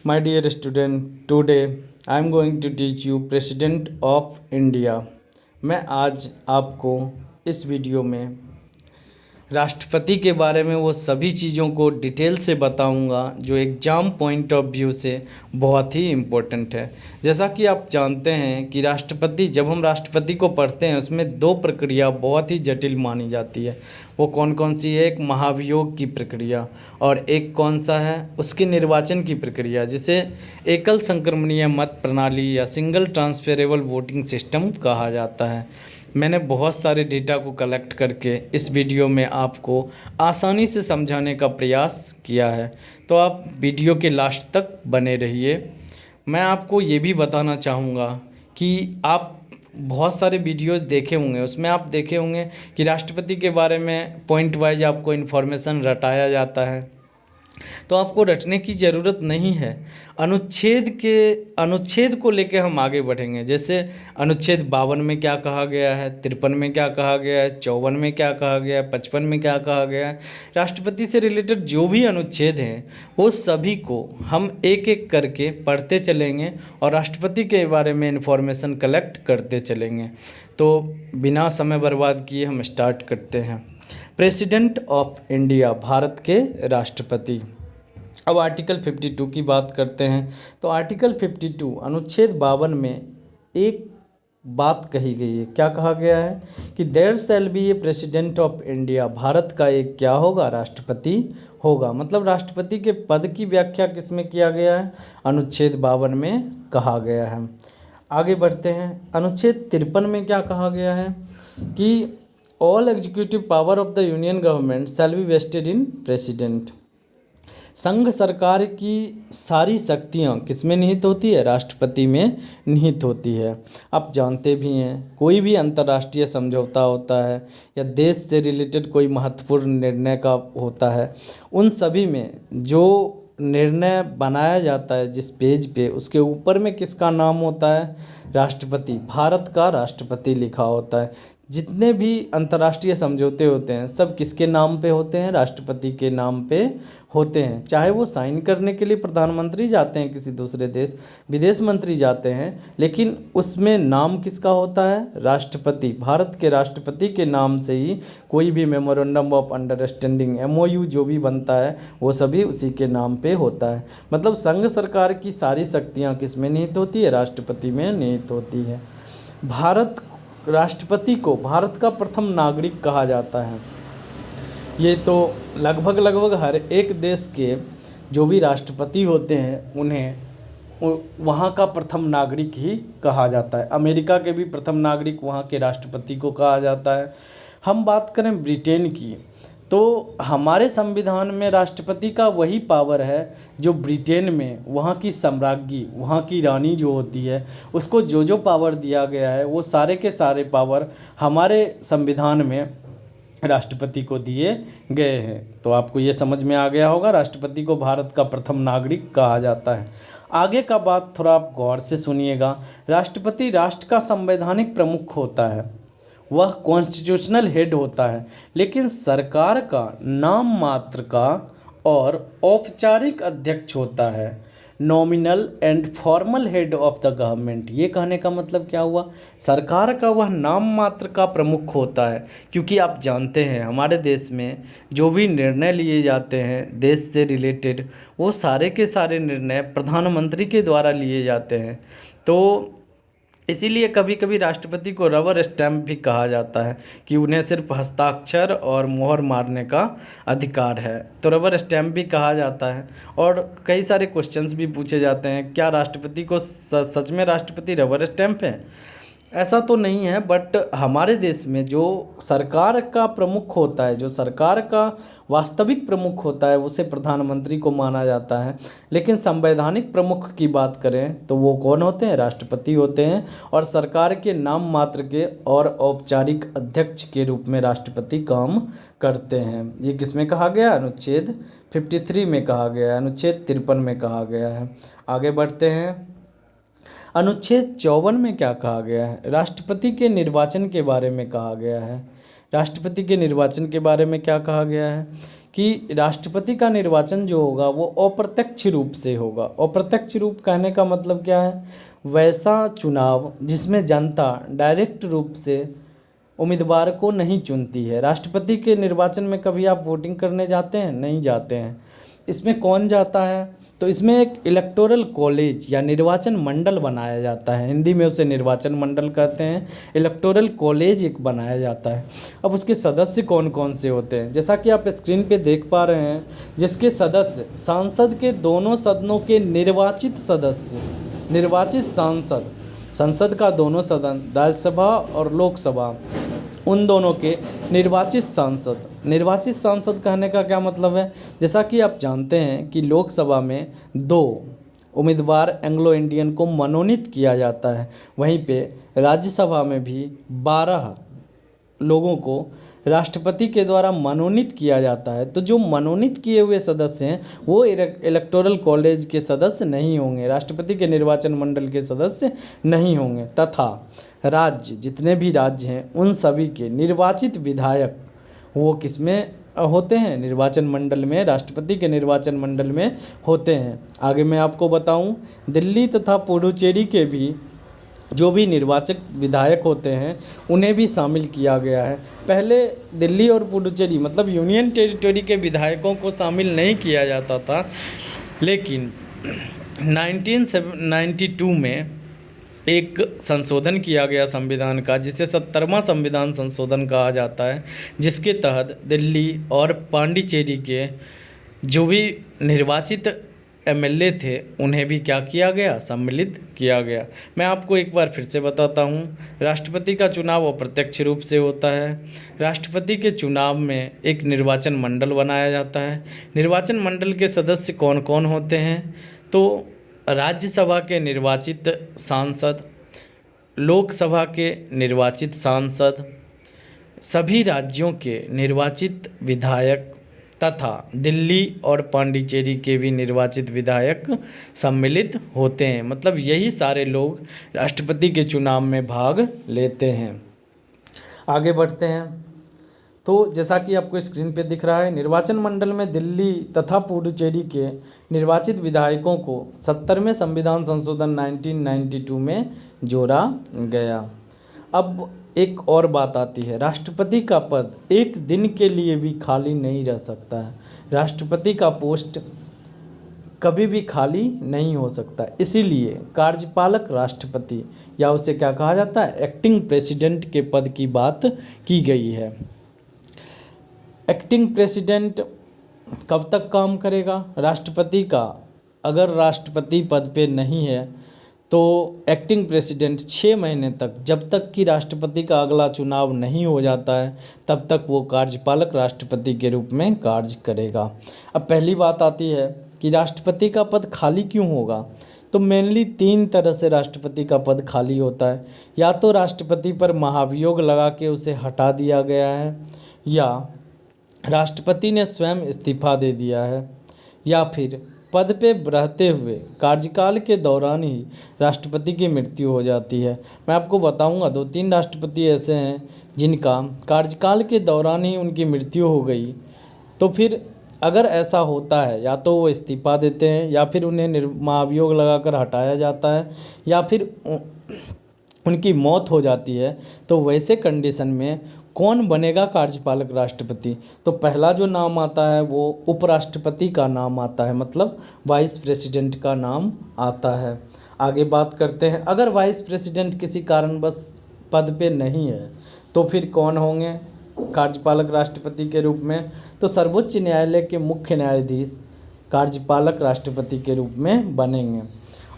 My dear student, today I am going to teach you President of India। मैं आज आपको इस video में राष्ट्रपति के बारे में वो सभी चीज़ों को डिटेल से बताऊंगा जो एग्ज़ाम पॉइंट ऑफ व्यू से बहुत ही इम्पोर्टेंट है। जैसा कि आप जानते हैं कि राष्ट्रपति, जब हम राष्ट्रपति को पढ़ते हैं उसमें दो प्रक्रिया बहुत ही जटिल मानी जाती है। वो कौन कौन सी है? एक महाभियोग की प्रक्रिया और एक कौन सा है? उसके निर्वाचन की प्रक्रिया, जिसे एकल संक्रमणीय मत प्रणाली या सिंगल ट्रांसफरेबल वोटिंग सिस्टम कहा जाता है। मैंने बहुत सारे डेटा को कलेक्ट करके इस वीडियो में आपको आसानी से समझाने का प्रयास किया है, तो आप वीडियो के लास्ट तक बने रहिए। मैं आपको ये भी बताना चाहूँगा कि आप बहुत सारे वीडियोस देखे होंगे, उसमें आप देखे होंगे कि राष्ट्रपति के बारे में पॉइंट वाइज आपको इन्फॉर्मेशन रटाया जाता है, तो आपको रटने की ज़रूरत नहीं है। अनुच्छेद को लेके हम आगे बढ़ेंगे। जैसे अनुच्छेद 52 में क्या कहा गया है, 53 में क्या कहा गया है, 54 में क्या कहा गया है, 55 में क्या कहा गया है। राष्ट्रपति से रिलेटेड जो भी अनुच्छेद हैं वो सभी को हम एक एक करके पढ़ते चलेंगे और राष्ट्रपति के बारे में इन्फॉर्मेशन कलेक्ट करते चलेंगे। तो बिना समय बर्बाद किए हम स्टार्ट करते हैं। प्रेसिडेंट ऑफ इंडिया, भारत के राष्ट्रपति। अब आर्टिकल 52 की बात करते हैं। तो आर्टिकल 52 अनुच्छेद 52 में एक बात कही गई है। क्या कहा गया है कि there shall be a president of India, Bharat का एक क्या होगा? राष्ट्रपति होगा। मतलब राष्ट्रपति के पद की व्याख्या किस में किया गया है? अनुच्छेद 52 में कहा गया है। आगे बढ़ते हैं। अनुच्छेद 53 में क्या कहा गया है कि all executive power of the union government shall be vested in president. संघ सरकार की सारी शक्तियाँ किस में निहित होती है? राष्ट्रपति में निहित होती है। आप जानते भी हैं, कोई भी अंतर्राष्ट्रीय समझौता होता है या देश से रिलेटेड कोई महत्वपूर्ण निर्णय का होता है, उन सभी में जो निर्णय बनाया जाता है जिस पेज पे, उसके ऊपर में किसका नाम होता है? राष्ट्रपति, भारत का राष्ट्रपति लिखा होता है। जितने भी अंतर्राष्ट्रीय समझौते होते हैं सब किसके नाम पे होते हैं? राष्ट्रपति के नाम पे होते हैं। चाहे वो साइन करने के लिए प्रधानमंत्री जाते हैं किसी दूसरे देश, विदेश मंत्री जाते हैं, लेकिन उसमें नाम किसका होता है? राष्ट्रपति। भारत के राष्ट्रपति के नाम से ही कोई भी मेमोरेंडम ऑफ अंडरस्टैंडिंग, MOU जो भी बनता है वो सभी उसी के नाम पे होता है। मतलब संघ सरकार की सारी शक्तियाँ किस में निहित होती है? राष्ट्रपति में निहित होती है। राष्ट्रपति को भारत का प्रथम नागरिक कहा जाता है। ये तो लगभग हर एक देश के जो भी राष्ट्रपति होते हैं उन्हें वहाँ का प्रथम नागरिक ही कहा जाता है। अमेरिका के भी प्रथम नागरिक वहाँ के राष्ट्रपति को कहा जाता है। हम बात करें ब्रिटेन की, तो हमारे संविधान में राष्ट्रपति का वही पावर है जो ब्रिटेन में वहाँ की सम्राज्ञी, वहाँ की रानी जो होती है, उसको जो जो पावर दिया गया है वो सारे के सारे पावर हमारे संविधान में राष्ट्रपति को दिए गए हैं। तो आपको ये समझ में आ गया होगा, राष्ट्रपति को भारत का प्रथम नागरिक कहा जाता है। आगे का बात थोड़ा आप गौर से सुनिएगा। राष्ट्रपति राष्ट्र का संवैधानिक प्रमुख होता है, वह कॉन्स्टिट्यूशनल हेड होता है, लेकिन सरकार का नाम मात्र का और औपचारिक अध्यक्ष होता है। Nominal and formal head of the government. ये कहने का मतलब क्या हुआ? सरकार का वह नाम मात्र का प्रमुख होता है, क्योंकि आप जानते हैं हमारे देश में जो भी निर्णय लिए जाते हैं देश से रिलेटेड, वो सारे के सारे निर्णय प्रधानमंत्री के द्वारा लिए जाते हैं। तो इसीलिए कभी कभी राष्ट्रपति को रबर स्टैम्प भी कहा जाता है कि उन्हें सिर्फ हस्ताक्षर और मोहर मारने का अधिकार है, तो रबर स्टैम्प भी कहा जाता है। और कई सारे क्वेश्चंस भी पूछे जाते हैं, क्या राष्ट्रपति को सच में राष्ट्रपति रबर स्टैम्प है? ऐसा तो नहीं है, बट हमारे देश में जो सरकार का प्रमुख होता है, जो सरकार का वास्तविक प्रमुख होता है, उसे प्रधानमंत्री को माना जाता है। लेकिन संवैधानिक प्रमुख की बात करें तो वो कौन होते हैं? राष्ट्रपति होते हैं। और सरकार के नाम मात्र के और औपचारिक अध्यक्ष के रूप में राष्ट्रपति काम करते हैं। ये किस में कहा गया? अनुच्छेद 53 में कहा गया है, अनुच्छेद 53 में कहा गया है। आगे बढ़ते हैं। अनुच्छेद 54 में क्या कहा गया है? राष्ट्रपति के निर्वाचन के बारे में कहा गया है। राष्ट्रपति के निर्वाचन के बारे में क्या कहा गया है कि राष्ट्रपति का निर्वाचन जो होगा वो अप्रत्यक्ष रूप से होगा। अप्रत्यक्ष रूप कहने का मतलब क्या है? वैसा चुनाव जिसमें जनता डायरेक्ट रूप से उम्मीदवार को नहीं चुनती है। राष्ट्रपति के निर्वाचन में कभी आप वोटिंग करने जाते हैं? नहीं जाते हैं। इसमें कौन जाता है? तो इसमें एक इलेक्टोरल कॉलेज या निर्वाचन मंडल बनाया जाता है। हिंदी में उसे निर्वाचन मंडल कहते हैं। इलेक्टोरल कॉलेज एक बनाया जाता है। अब उसके सदस्य कौन कौन से होते हैं? जैसा कि आप स्क्रीन पे देख पा रहे हैं, जिसके सदस्य सांसद के दोनों सदनों के निर्वाचित सदस्य, निर्वाचित सांसद, संसद का दोनों सदन, राज्यसभा और लोकसभा, उन दोनों के निर्वाचित सांसद। निर्वाचित सांसद कहने का क्या मतलब है? जैसा कि आप जानते हैं कि लोकसभा में 2 उम्मीदवार एंग्लो इंडियन को मनोनीत किया जाता है, वहीं पे राज्यसभा में भी 12 लोगों को राष्ट्रपति के द्वारा मनोनीत किया जाता है। तो जो मनोनीत किए हुए सदस्य हैं वो इलेक्टोरल कॉलेज के सदस्य नहीं होंगे, राष्ट्रपति के निर्वाचन मंडल के सदस्य नहीं होंगे। तथा राज्य, जितने भी राज्य हैं, उन सभी के निर्वाचित विधायक वो किसमें होते हैं? निर्वाचन मंडल में, राष्ट्रपति के निर्वाचन मंडल में होते हैं। आगे मैं आपको बताऊं, दिल्ली तथा पुडुचेरी के भी जो भी निर्वाचक विधायक होते हैं उन्हें भी शामिल किया गया है। पहले दिल्ली और पुडुचेरी मतलब यूनियन टेरिटरी के विधायकों को शामिल नहीं किया जाता था, लेकिन 1992 में एक संशोधन किया गया संविधान का, जिसे 70वां संविधान संशोधन कहा जाता है, जिसके तहत दिल्ली और पांडिचेरी के जो भी निर्वाचित एमएलए थे उन्हें भी क्या किया गया? सम्मिलित किया गया। मैं आपको एक बार फिर से बताता हूँ, राष्ट्रपति का चुनाव अप्रत्यक्ष रूप से होता है। राष्ट्रपति के चुनाव में एक निर्वाचन मंडल बनाया जाता है। निर्वाचन मंडल के सदस्य कौन कौन होते हैं? तो राज्यसभा के निर्वाचित सांसद, लोकसभा के निर्वाचित सांसद, सभी राज्यों के निर्वाचित विधायक तथा दिल्ली और पांडिचेरी के भी निर्वाचित विधायक सम्मिलित होते हैं। मतलब यही सारे लोग राष्ट्रपति के चुनाव में भाग लेते हैं। आगे बढ़ते हैं। तो जैसा कि आपको स्क्रीन पे दिख रहा है, निर्वाचन मंडल में दिल्ली तथा पुडुचेरी के निर्वाचित विधायकों को 70वें संविधान संशोधन 1992 में जोड़ा गया। अब एक और बात आती है, राष्ट्रपति का पद एक दिन के लिए भी खाली नहीं रह सकता है। राष्ट्रपति का पोस्ट कभी भी खाली नहीं हो सकता, इसीलिए कार्यपालक राष्ट्रपति या उसे क्या कहा जाता है? एक्टिंग प्रेसिडेंट के पद की बात की गई है। एक्टिंग प्रेसिडेंट कब तक काम करेगा? राष्ट्रपति का अगर राष्ट्रपति पद पे नहीं है तो एक्टिंग प्रेसिडेंट 6 महीने तक, जब तक कि राष्ट्रपति का अगला चुनाव नहीं हो जाता है, तब तक वो कार्यपालक राष्ट्रपति के रूप में कार्य करेगा। अब पहली बात आती है कि राष्ट्रपति का पद खाली क्यों होगा? तो मेनली 3 तरह से राष्ट्रपति का पद खाली होता है। या तो राष्ट्रपति पर महाभियोग लगा के उसे हटा दिया गया है, या राष्ट्रपति ने स्वयं इस्तीफा दे दिया है, या फिर पद पे रहते हुए कार्यकाल के दौरान ही राष्ट्रपति की मृत्यु हो जाती है। मैं आपको बताऊंगा 2-3 राष्ट्रपति ऐसे हैं जिनका कार्यकाल के दौरान ही उनकी मृत्यु हो गई। तो फिर अगर ऐसा होता है, या तो वो इस्तीफा देते हैं, या फिर उन्हें महाभियोग लगाकर हटाया जाता है, या फिर उनकी मौत हो जाती है। तो वैसे कंडीशन में कौन बनेगा कार्यपालक राष्ट्रपति? तो पहला जो नाम आता है वो उपराष्ट्रपति का नाम आता है, मतलब वाइस प्रेसिडेंट का नाम आता है। आगे बात करते हैं, अगर वाइस प्रेसिडेंट किसी कारणवश पद पे नहीं है तो फिर कौन होंगे कार्यपालक राष्ट्रपति के रूप में? तो सर्वोच्च न्यायालय के मुख्य न्यायाधीश कार्यपालक राष्ट्रपति के रूप में बनेंगे।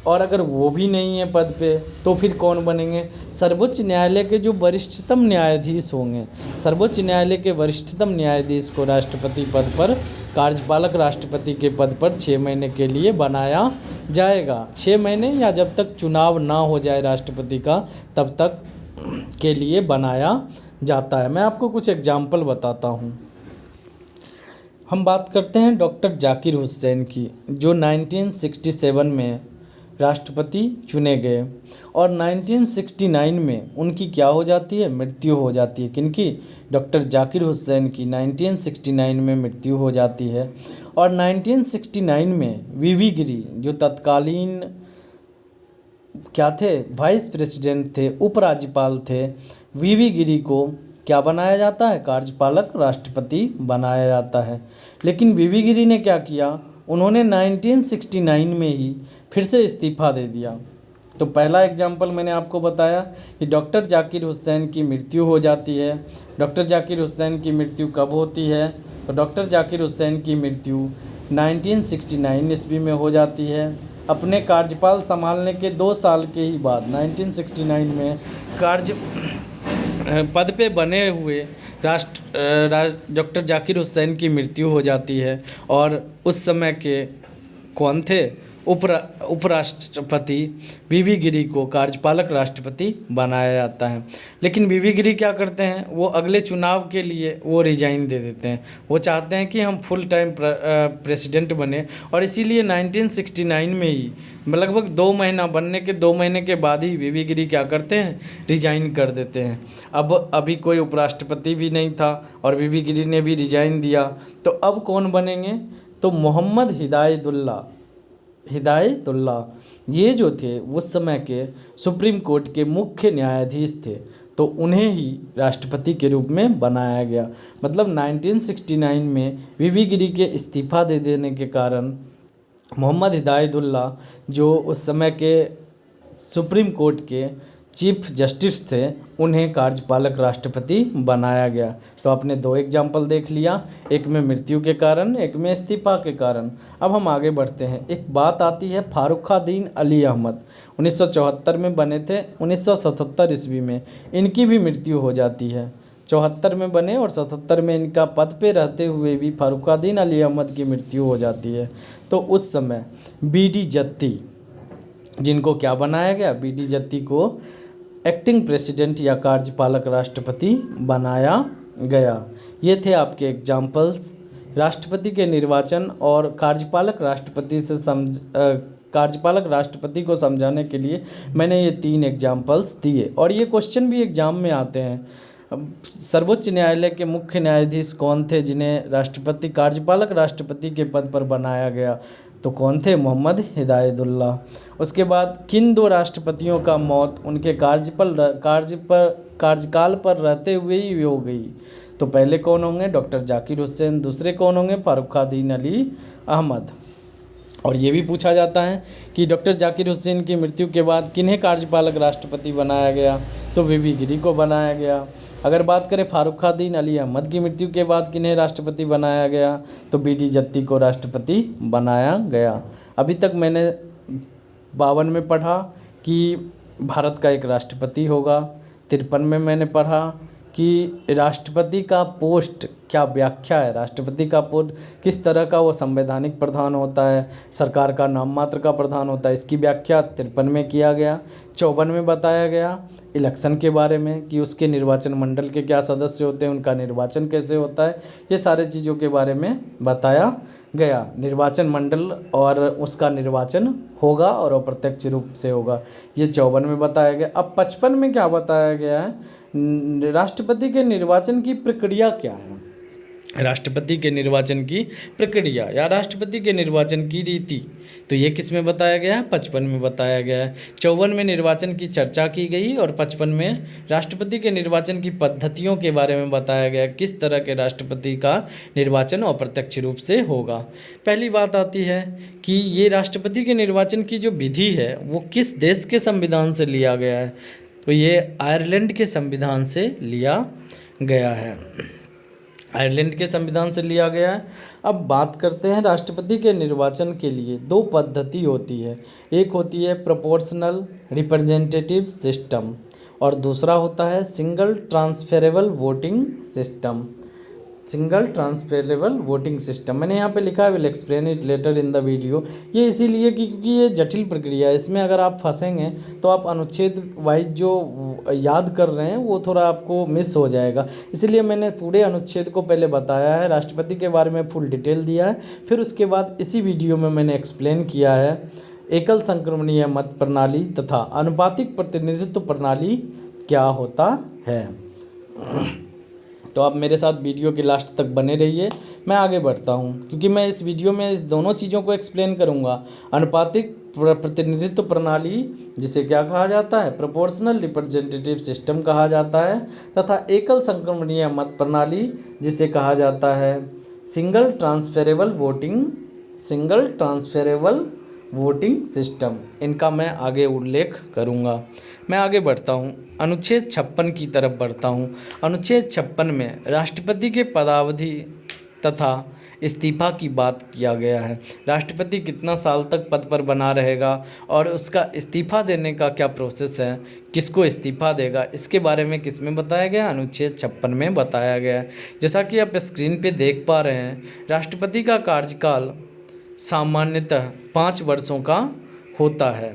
और अगर वो भी नहीं है पद पे तो फिर कौन बनेंगे? सर्वोच्च न्यायालय के जो वरिष्ठतम न्यायाधीश होंगे, सर्वोच्च न्यायालय के वरिष्ठतम न्यायाधीश को राष्ट्रपति पद पर, कार्यपालक राष्ट्रपति के पद पर 6 महीने के लिए बनाया जाएगा। 6 महीने या जब तक चुनाव ना हो जाए राष्ट्रपति का, तब तक के लिए बनाया जाता है। मैं आपको कुछ एग्जाम्पल बताता हूँ। हम बात करते हैं डॉक्टर जाकिर हुसैन की, जो 1967 में राष्ट्रपति चुने गए। और 1969 में उनकी क्या हो जाती है, मृत्यु हो जाती है। किनकी, डॉक्टर जाकिर हुसैन की 1969 में मृत्यु हो जाती है। और 1969 में वीवी गिरी जो तत्कालीन क्या थे, वाइस प्रेसिडेंट थे, उपराज्यपाल थे, वीवी गिरी को क्या बनाया जाता है, कार्यपालक राष्ट्रपति बनाया जाता है। लेकिन वीवी गिरी ने क्या किया, उन्होंने 1969 में ही फिर से इस्तीफा दे दिया। तो पहला एग्जाम्पल मैंने आपको बताया कि डॉक्टर जाकिर हुसैन की मृत्यु हो जाती है। डॉक्टर जाकिर हुसैन की मृत्यु कब होती है, तो डॉक्टर जाकिर हुसैन की मृत्यु 1969 ईस्वी में हो जाती है। अपने कार्यकाल संभालने के 2 साल के ही बाद 1969 में कार्य पद पे बने हुए डॉक्टर जाकिर हुसैन की मृत्यु हो जाती है। और उस समय के कौन थे, उपराष्ट्रपति वीवी गिरी को कार्यपालक राष्ट्रपति बनाया जाता है। लेकिन वीवी गिरी क्या करते हैं, वो अगले चुनाव के लिए वो रिजाइन दे देते हैं। वो चाहते हैं कि हम फुल टाइम प्रेसिडेंट बने, और इसीलिए 1969 में ही लगभग 2 महीना बनने के 2 महीने के बाद ही वीवी गिरी क्या करते हैं, रिजाइन कर देते हैं। अब अभी कोई उपराष्ट्रपति भी नहीं था और वीवी गिरी ने भी रिजाइन दिया, तो अब कौन बनेंगे, तो मोहम्मद हिदायतुल्ला ये जो थे उस समय के सुप्रीम कोर्ट के मुख्य न्यायाधीश थे, तो उन्हें ही राष्ट्रपति के रूप में बनाया गया। मतलब 1969 में वीवी गिरी के इस्तीफा दे देने के कारण मोहम्मद हिदायतुल्ला जो उस समय के सुप्रीम कोर्ट के चीफ जस्टिस थे, उन्हें कार्यपालक राष्ट्रपति बनाया गया। तो आपने 2 एग्जाम्पल देख लिया, एक में मृत्यु के कारण, एक में इस्तीफा के कारण। अब हम आगे बढ़ते हैं। एक बात आती है फर्रुखादीन अली अहमद, 1974 में बने थे, 1977 ईस्वी में इनकी भी मृत्यु हो जाती है। 74 में बने और 77 में इनका पद पे रहते हुए भी फर्रुखादीन अली अहमद की मृत्यु हो जाती है। तो उस समय बीडी जत्ती, जिनको क्या बनाया गया, बीडी जत्ती को एक्टिंग प्रेसिडेंट या कार्यपालक राष्ट्रपति बनाया गया। ये थे आपके एग्जाम्पल्स। राष्ट्रपति के निर्वाचन और कार्यपालक राष्ट्रपति को समझाने के लिए मैंने ये 3 एग्जाम्पल्स दिए। और ये क्वेश्चन भी एग्जाम में आते हैं। सर्वोच्च न्यायालय के मुख्य न्यायाधीश कौन थे जिन्हें कार्यपालक राष्ट्रपति के पद पर बनाया गया, तो कौन थे, मोहम्मद हिदायतुल्ला। उसके बाद किन 2 राष्ट्रपतियों का मौत उनके कार्यकाल पर रहते हुए ही हो गई, तो पहले कौन होंगे, डॉक्टर जाकिर हुसैन, दूसरे कौन होंगे, फर्रुखादीन अली अहमद। और ये भी पूछा जाता है कि डॉक्टर जाकिर हुसैन की मृत्यु के बाद किन्हें कार्यपालक राष्ट्रपति बनाया गया, तो वीवी गिरी को बनाया गया। अगर बात करें फर्रुखादीन अली अहमद की मृत्यु के बाद किन्हें राष्ट्रपति बनाया गया, तो बीडी जत्ती को राष्ट्रपति बनाया गया। अभी तक मैंने 52 में पढ़ा कि भारत का एक राष्ट्रपति होगा। 53 में मैंने पढ़ा कि राष्ट्रपति का पोस्ट क्या व्याख्या है, राष्ट्रपति का पोस्ट किस तरह का वो संवैधानिक प्रधान होता है, सरकार का नाम मात्र का प्रधान होता है, इसकी व्याख्या 53 में किया गया। 54 में बताया गया इलेक्शन के बारे में कि उसके निर्वाचन मंडल के क्या सदस्य होते हैं, उनका निर्वाचन कैसे होता है, ये सारे चीज़ों के बारे में बताया गया। निर्वाचन मंडल और उसका निर्वाचन होगा और अप्रत्यक्ष रूप से होगा, ये 54 में बताया गया। अब 55 में क्या बताया गया है, राष्ट्रपति के निर्वाचन की प्रक्रिया क्या है, राष्ट्रपति के निर्वाचन की प्रक्रिया या राष्ट्रपति के निर्वाचन की रीति, तो ये किस में बताया गया है, 55 में बताया गया है। 54 में निर्वाचन की चर्चा की गई और 55 में राष्ट्रपति के निर्वाचन की पद्धतियों के बारे में बताया गया, किस तरह के राष्ट्रपति का निर्वाचन अप्रत्यक्ष रूप से होगा। पहली बात आती है कि ये राष्ट्रपति के निर्वाचन की जो विधि है वो किस देश के संविधान से लिया गया है, तो ये आयरलैंड के संविधान से लिया गया है, आयरलैंड के संविधान से लिया गया है। अब बात करते हैं राष्ट्रपति के निर्वाचन के लिए 2 पद्धति होती है, एक होती है प्रोपोर्शनल रिप्रेजेंटेटिव सिस्टम और दूसरा होता है single transferable voting system. Single transferable voting system मैंने यहाँ पे लिखा है, will explain it later in the video. ये इसीलिए क्योंकि ये जटिल प्रक्रिया है, इसमें अगर आप फंसेंगे तो आप अनुच्छेद वाइज जो याद कर रहे हैं वो थोड़ा आपको मिस हो जाएगा। इसलिए मैंने पूरे अनुच्छेद को पहले बताया है, राष्ट्रपति के बारे में फुल डिटेल दिया है, फिर उसके बाद इसी वीडियो में मैंने एक्सप्लेन किया है एकल संक्रमणीय मत प्रणाली तथा अनुपातिक प्रतिनिधित्व प्रणाली क्या होता है। तो आप मेरे साथ वीडियो के लास्ट तक बने रहिए, मैं आगे बढ़ता हूँ क्योंकि मैं इस वीडियो में इस दोनों चीज़ों को एक्सप्लेन करूँगा। अनुपातिक प्रतिनिधित्व प्रणाली जिसे क्या कहा जाता है, प्रोपोर्शनल रिप्रेजेंटेटिव सिस्टम कहा जाता है, तथा एकल संक्रमणीय मत प्रणाली जिसे कहा जाता है सिंगल ट्रांसफेरेबल वोटिंग सिस्टम। इनका मैं आगे उल्लेख करूँगा। मैं आगे बढ़ता हूँ, अनुच्छेद 56 की तरफ बढ़ता हूँ। अनुच्छेद 56 में राष्ट्रपति के पदावधि तथा इस्तीफा की बात किया गया है। राष्ट्रपति कितना साल तक पद पर बना रहेगा और उसका इस्तीफा देने का क्या प्रोसेस है, किसको इस्तीफा देगा, इसके बारे में किस में बताया गया, अनुच्छेद 56 में बताया गया है। जैसा कि आप स्क्रीन पे देख पा रहे हैं, राष्ट्रपति का कार्यकाल सामान्यतः 5 वर्षों का होता है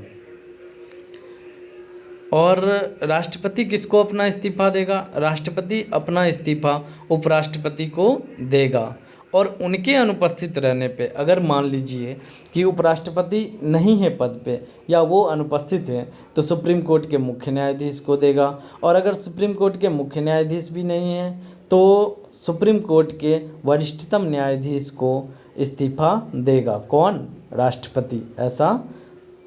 और राष्ट्रपति किसको अपना इस्तीफा देगा, राष्ट्रपति अपना इस्तीफा उपराष्ट्रपति को देगा और उनके अनुपस्थित रहने पे अगर मान लीजिए कि उपराष्ट्रपति नहीं है पद पे या वो अनुपस्थित है तो सुप्रीम कोर्ट के मुख्य न्यायाधीश को देगा, और अगर सुप्रीम कोर्ट के मुख्य न्यायाधीश भी नहीं है तो सुप्रीम कोर्ट के वरिष्ठतम न्यायाधीश को इस्तीफा देगा। कौन, राष्ट्रपति, ऐसा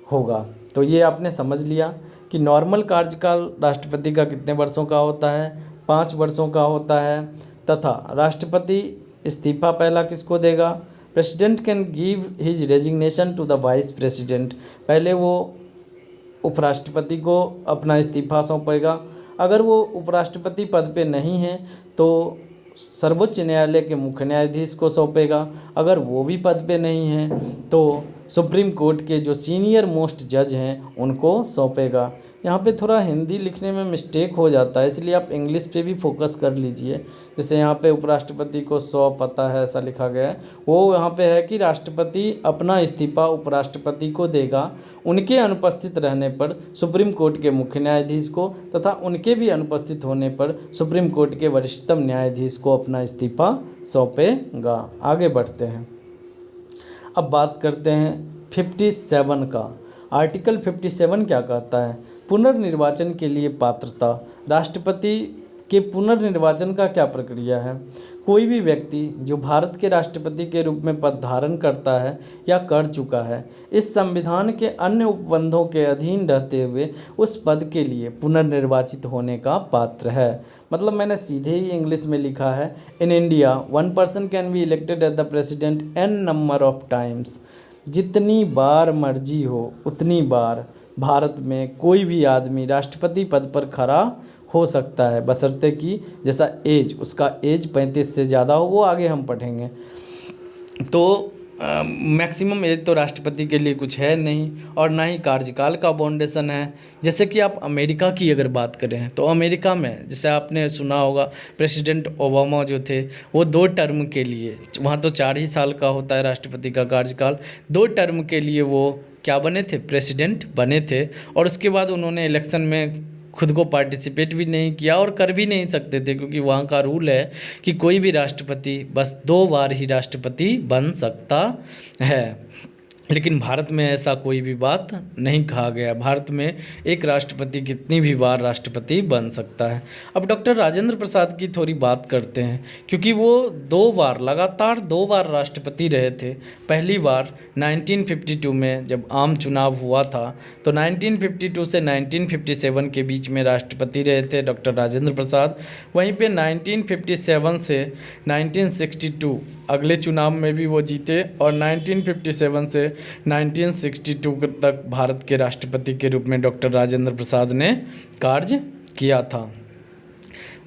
होगा। तो ये आपने समझ लिया कि नॉर्मल कार्यकाल राष्ट्रपति का कितने वर्षों का होता है, 5 वर्षों का होता है, तथा राष्ट्रपति इस्तीफा पहला किसको देगा, president can give his resignation to the vice president, पहले वो उपराष्ट्रपति को अपना इस्तीफा सौंपेगा। अगर वो उपराष्ट्रपति पद पे नहीं है तो सर्वोच्च न्यायालय के मुख्य न्यायाधीश को सौंपेगा। अगर वो भी पद पे नहीं है तो सुप्रीम कोर्ट के जो सीनियर मोस्ट जज हैं उनको सौंपेगा। यहाँ पे थोड़ा हिंदी लिखने में मिस्टेक हो जाता है, इसलिए आप इंग्लिश पे भी फोकस कर लीजिए। जैसे यहाँ पे उपराष्ट्रपति को सौंपता है ऐसा लिखा गया है, वो यहाँ पे है कि राष्ट्रपति अपना इस्तीफा उपराष्ट्रपति को देगा उनके अनुपस्थित रहने पर सुप्रीम कोर्ट के मुख्य न्यायाधीश को, तथा उनके भी अनुपस्थित होने पर सुप्रीम कोर्ट के वरिष्ठतम न्यायाधीश को अपना इस्तीफा सौंपेगा। आगे बढ़ते हैं, अब बात करते हैं 57 का। आर्टिकल 57 क्या कहता है, पुनर्निर्वाचन के लिए पात्रता। राष्ट्रपति के पुनर्निर्वाचन का क्या प्रक्रिया है, कोई भी व्यक्ति जो भारत के राष्ट्रपति के रूप में पद धारण करता है या कर चुका है इस संविधान के अन्य उपबंधों के अधीन रहते हुए उस पद के लिए पुनर्निर्वाचित होने का पात्र है। मतलब मैंने सीधे ही इंग्लिश में लिखा है, in India 1 person can be elected as the president n number of times. जितनी बार मर्जी हो उतनी बार भारत में कोई भी आदमी राष्ट्रपति पद पर खड़ा हो सकता है, बशर्ते कि जैसा एज, उसका एज 35 से ज़्यादा हो, वो आगे हम पढ़ेंगे। तो मैक्सिमम एज तो राष्ट्रपति के लिए कुछ है नहीं और ना ही कार्यकाल का बाउंडेशन है। जैसे कि आप अमेरिका की अगर बात करें तो अमेरिका में जैसे आपने सुना होगा प्रेसिडेंट ओबामा जो थे वो 2 टर्म के लिए, वहाँ तो 4 ही साल का होता है राष्ट्रपति का कार्यकाल, 2 टर्म के लिए वो क्या बने थे, प्रेसिडेंट बने थे। और उसके बाद उन्होंने इलेक्शन में खुद को पार्टिसिपेट भी नहीं किया और कर भी नहीं सकते थे, क्योंकि वहाँ का रूल है कि कोई भी राष्ट्रपति बस 2 बार ही राष्ट्रपति बन सकता है। लेकिन भारत में ऐसा कोई भी बात नहीं कहा गया, भारत में एक राष्ट्रपति कितनी भी बार राष्ट्रपति बन सकता है। अब डॉक्टर राजेंद्र प्रसाद की थोड़ी बात करते हैं, क्योंकि वो 2 बार लगातार 2 बार राष्ट्रपति रहे थे। पहली बार 1952 में जब आम चुनाव हुआ था तो 1952 से 1957 के बीच में राष्ट्रपति रहे थे डॉक्टर राजेंद्र प्रसाद। वहीं पे 1957 से 1962 अगले चुनाव में भी वो जीते और 1957 से 1962 तक भारत के राष्ट्रपति के रूप में डॉक्टर राजेंद्र प्रसाद ने कार्य किया था।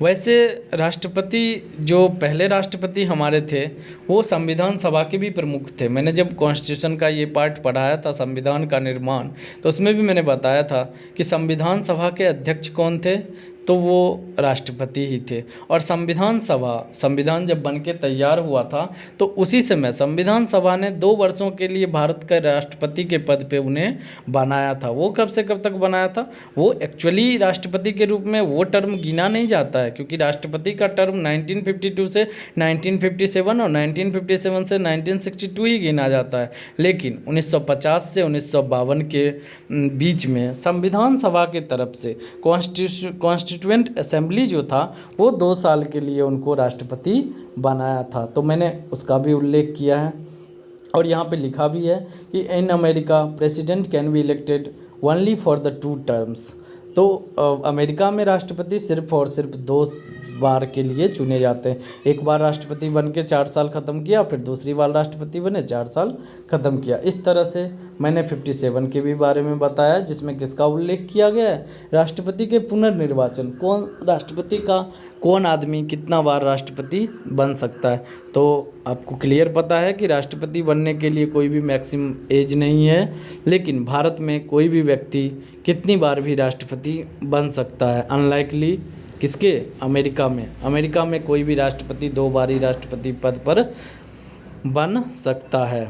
वैसे राष्ट्रपति जो पहले राष्ट्रपति हमारे थे वो संविधान सभा के भी प्रमुख थे। मैंने जब कॉन्स्टिट्यूशन का ये पार्ट पढ़ाया था, संविधान का निर्माण, तो उसमें भी मैंने बताया था कि संविधान सभा के अध्यक्ष कौन थे, तो वो राष्ट्रपति ही थे। और संविधान जब बन के तैयार हुआ था तो उसी समय संविधान सभा ने 2 वर्षों के लिए भारत के राष्ट्रपति के पद पे उन्हें बनाया था। वो कब से कब तक बनाया था? वो एक्चुअली राष्ट्रपति के रूप में वो टर्म गिना नहीं जाता है, क्योंकि राष्ट्रपति का टर्म 1952 से 1957 और 1957 से 1962 ही गिना जाता है। लेकिन 1950 से 1952 के बीच में संविधान सभा की तरफ से कॉन्स्टिट्यूएंट असेंबली जो था वो 2 साल के लिए उनको राष्ट्रपति बनाया था। तो मैंने उसका भी उल्लेख किया है। और यहाँ पे लिखा भी है कि in America president can be elected only for the 2 terms. तो अमेरिका में राष्ट्रपति सिर्फ और सिर्फ 2 बार के लिए चुने जाते हैं। एक बार राष्ट्रपति बन के 4 साल ख़त्म किया, फिर दूसरी बार राष्ट्रपति बने 4 साल ख़त्म किया। इस तरह से मैंने 57 के भी बारे में बताया, जिसमें किसका उल्लेख किया गया है? राष्ट्रपति के पुनर्निर्वाचन, कौन आदमी कितना बार राष्ट्रपति बन सकता है। तो आपको क्लियर पता है कि राष्ट्रपति बनने के लिए कोई भी मैक्सिमम एज नहीं है, लेकिन भारत में कोई भी व्यक्ति कितनी बार भी राष्ट्रपति बन सकता है। अनलाइकली किसके? अमेरिका में कोई भी राष्ट्रपति 2 बार ही राष्ट्रपति पद पर बन सकता है।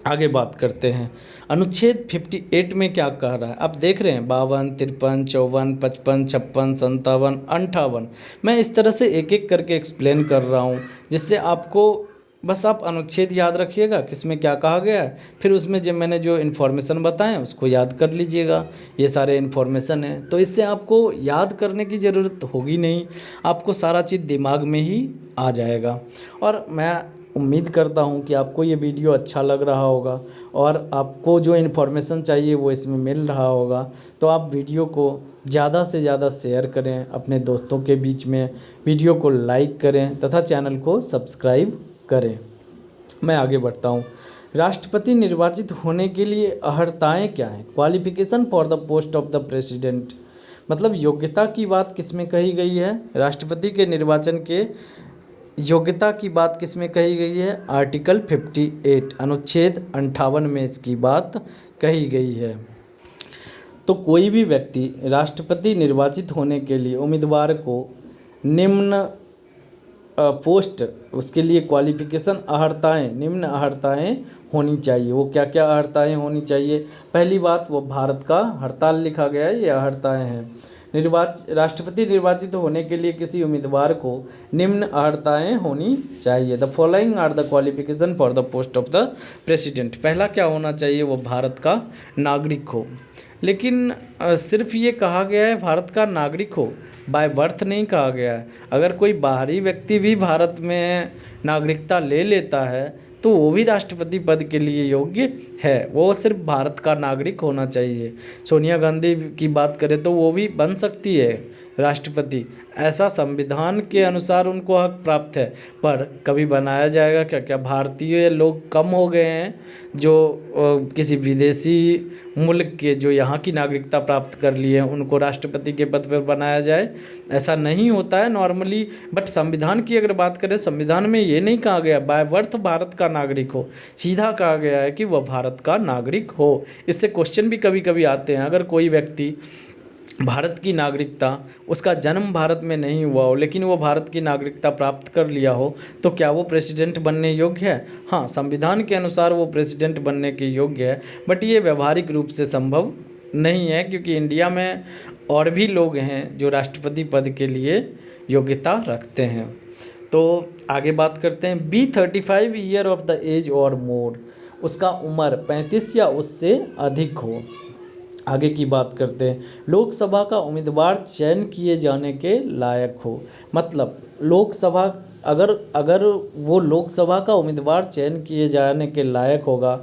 आगे बात करते हैं, अनुच्छेद 58 में क्या कह रहा है? आप देख रहे हैं 52, 53, 54, 55, 56, 57, 58। मैं इस तरह से एक एक करके एक्सप्लेन कर रहा हूँ, जिससे आपको बस आप अनुच्छेद याद रखिएगा किसमें क्या कहा गया है, फिर उसमें मैंने जो इन्फॉर्मेशन बताएं उसको याद कर लीजिएगा। ये सारे इन्फॉर्मेशन हैं, तो इससे आपको याद करने की ज़रूरत होगी नहीं, आपको सारा चीज़ दिमाग में ही आ जाएगा। और मैं उम्मीद करता हूँ कि आपको ये वीडियो अच्छा लग रहा होगा और आपको जो इन्फॉर्मेशन चाहिए वो इसमें मिल रहा होगा। तो आप वीडियो को ज़्यादा से ज़्यादा शेयर करें अपने दोस्तों के बीच में, वीडियो को लाइक करें तथा चैनल को सब्सक्राइब करें। मैं आगे बढ़ता हूँ। राष्ट्रपति निर्वाचित होने के लिए अर्हताएँ क्या हैं? Qualification for the post of the president, मतलब योग्यता की बात किस में कही गई है? राष्ट्रपति के निर्वाचन के योग्यता की बात किस में कही गई है? आर्टिकल 58 अनुच्छेद 58 में इसकी बात कही गई है। तो कोई भी व्यक्ति राष्ट्रपति निर्वाचित होने के लिए उम्मीदवार को निम्न पोस्ट, उसके लिए क्वालिफिकेशन निम्न अर्हताएँ होनी चाहिए। वो क्या क्या अर्हताएँ होनी चाहिए? पहली बात, वो भारत का हड़ताल लिखा गया है, ये अर्हताएँ हैं। राष्ट्रपति निर्वाचित होने के लिए किसी उम्मीदवार को निम्न अर्हताएँ होनी चाहिए। The following are the qualification for the post of the president. पहला क्या होना चाहिए? वो भारत का नागरिक हो। लेकिन सिर्फ ये कहा गया है भारत का नागरिक हो, बाय बर्थ नहीं कहा गया है। अगर कोई बाहरी व्यक्ति भी भारत में नागरिकता ले लेता है तो वो भी राष्ट्रपति पद के लिए योग्य है, वो सिर्फ भारत का नागरिक होना चाहिए। सोनिया गांधी की बात करें तो वो भी बन सकती है राष्ट्रपति, ऐसा संविधान के अनुसार उनको हक प्राप्त है। पर कभी बनाया जाएगा क्या? क्या भारतीय लोग कम हो गए हैं जो किसी विदेशी मुल्क के जो यहाँ की नागरिकता प्राप्त कर लिए हैं उनको राष्ट्रपति के पद पर बनाया जाए? ऐसा नहीं होता है नॉर्मली। बट संविधान की अगर बात करें, संविधान में ये नहीं कहा गया बाय बर्थ भारत का नागरिक हो, सीधा कहा गया है कि वह भारत का नागरिक हो। इससे क्वेश्चन भी कभी कभी आते हैं, अगर कोई व्यक्ति भारत की नागरिकता, उसका जन्म भारत में नहीं हुआ हो लेकिन वो भारत की नागरिकता प्राप्त कर लिया हो, तो क्या वो प्रेसिडेंट बनने योग्य है? हाँ, संविधान के अनुसार वो प्रेसिडेंट बनने के योग्य है, बट ये व्यवहारिक रूप से संभव नहीं है, क्योंकि इंडिया में और भी लोग हैं जो राष्ट्रपति पद के लिए योग्यता रखते हैं। तो आगे बात करते हैं। Be 35 year of the age और मोर, उसका उम्र 35 या उससे अधिक हो। आगे की बात करते हैं। लोकसभा का उम्मीदवार चयन किए जाने के लायक हो, मतलब लोकसभा अगर वो लोकसभा का उम्मीदवार चयन किए जाने के लायक होगा,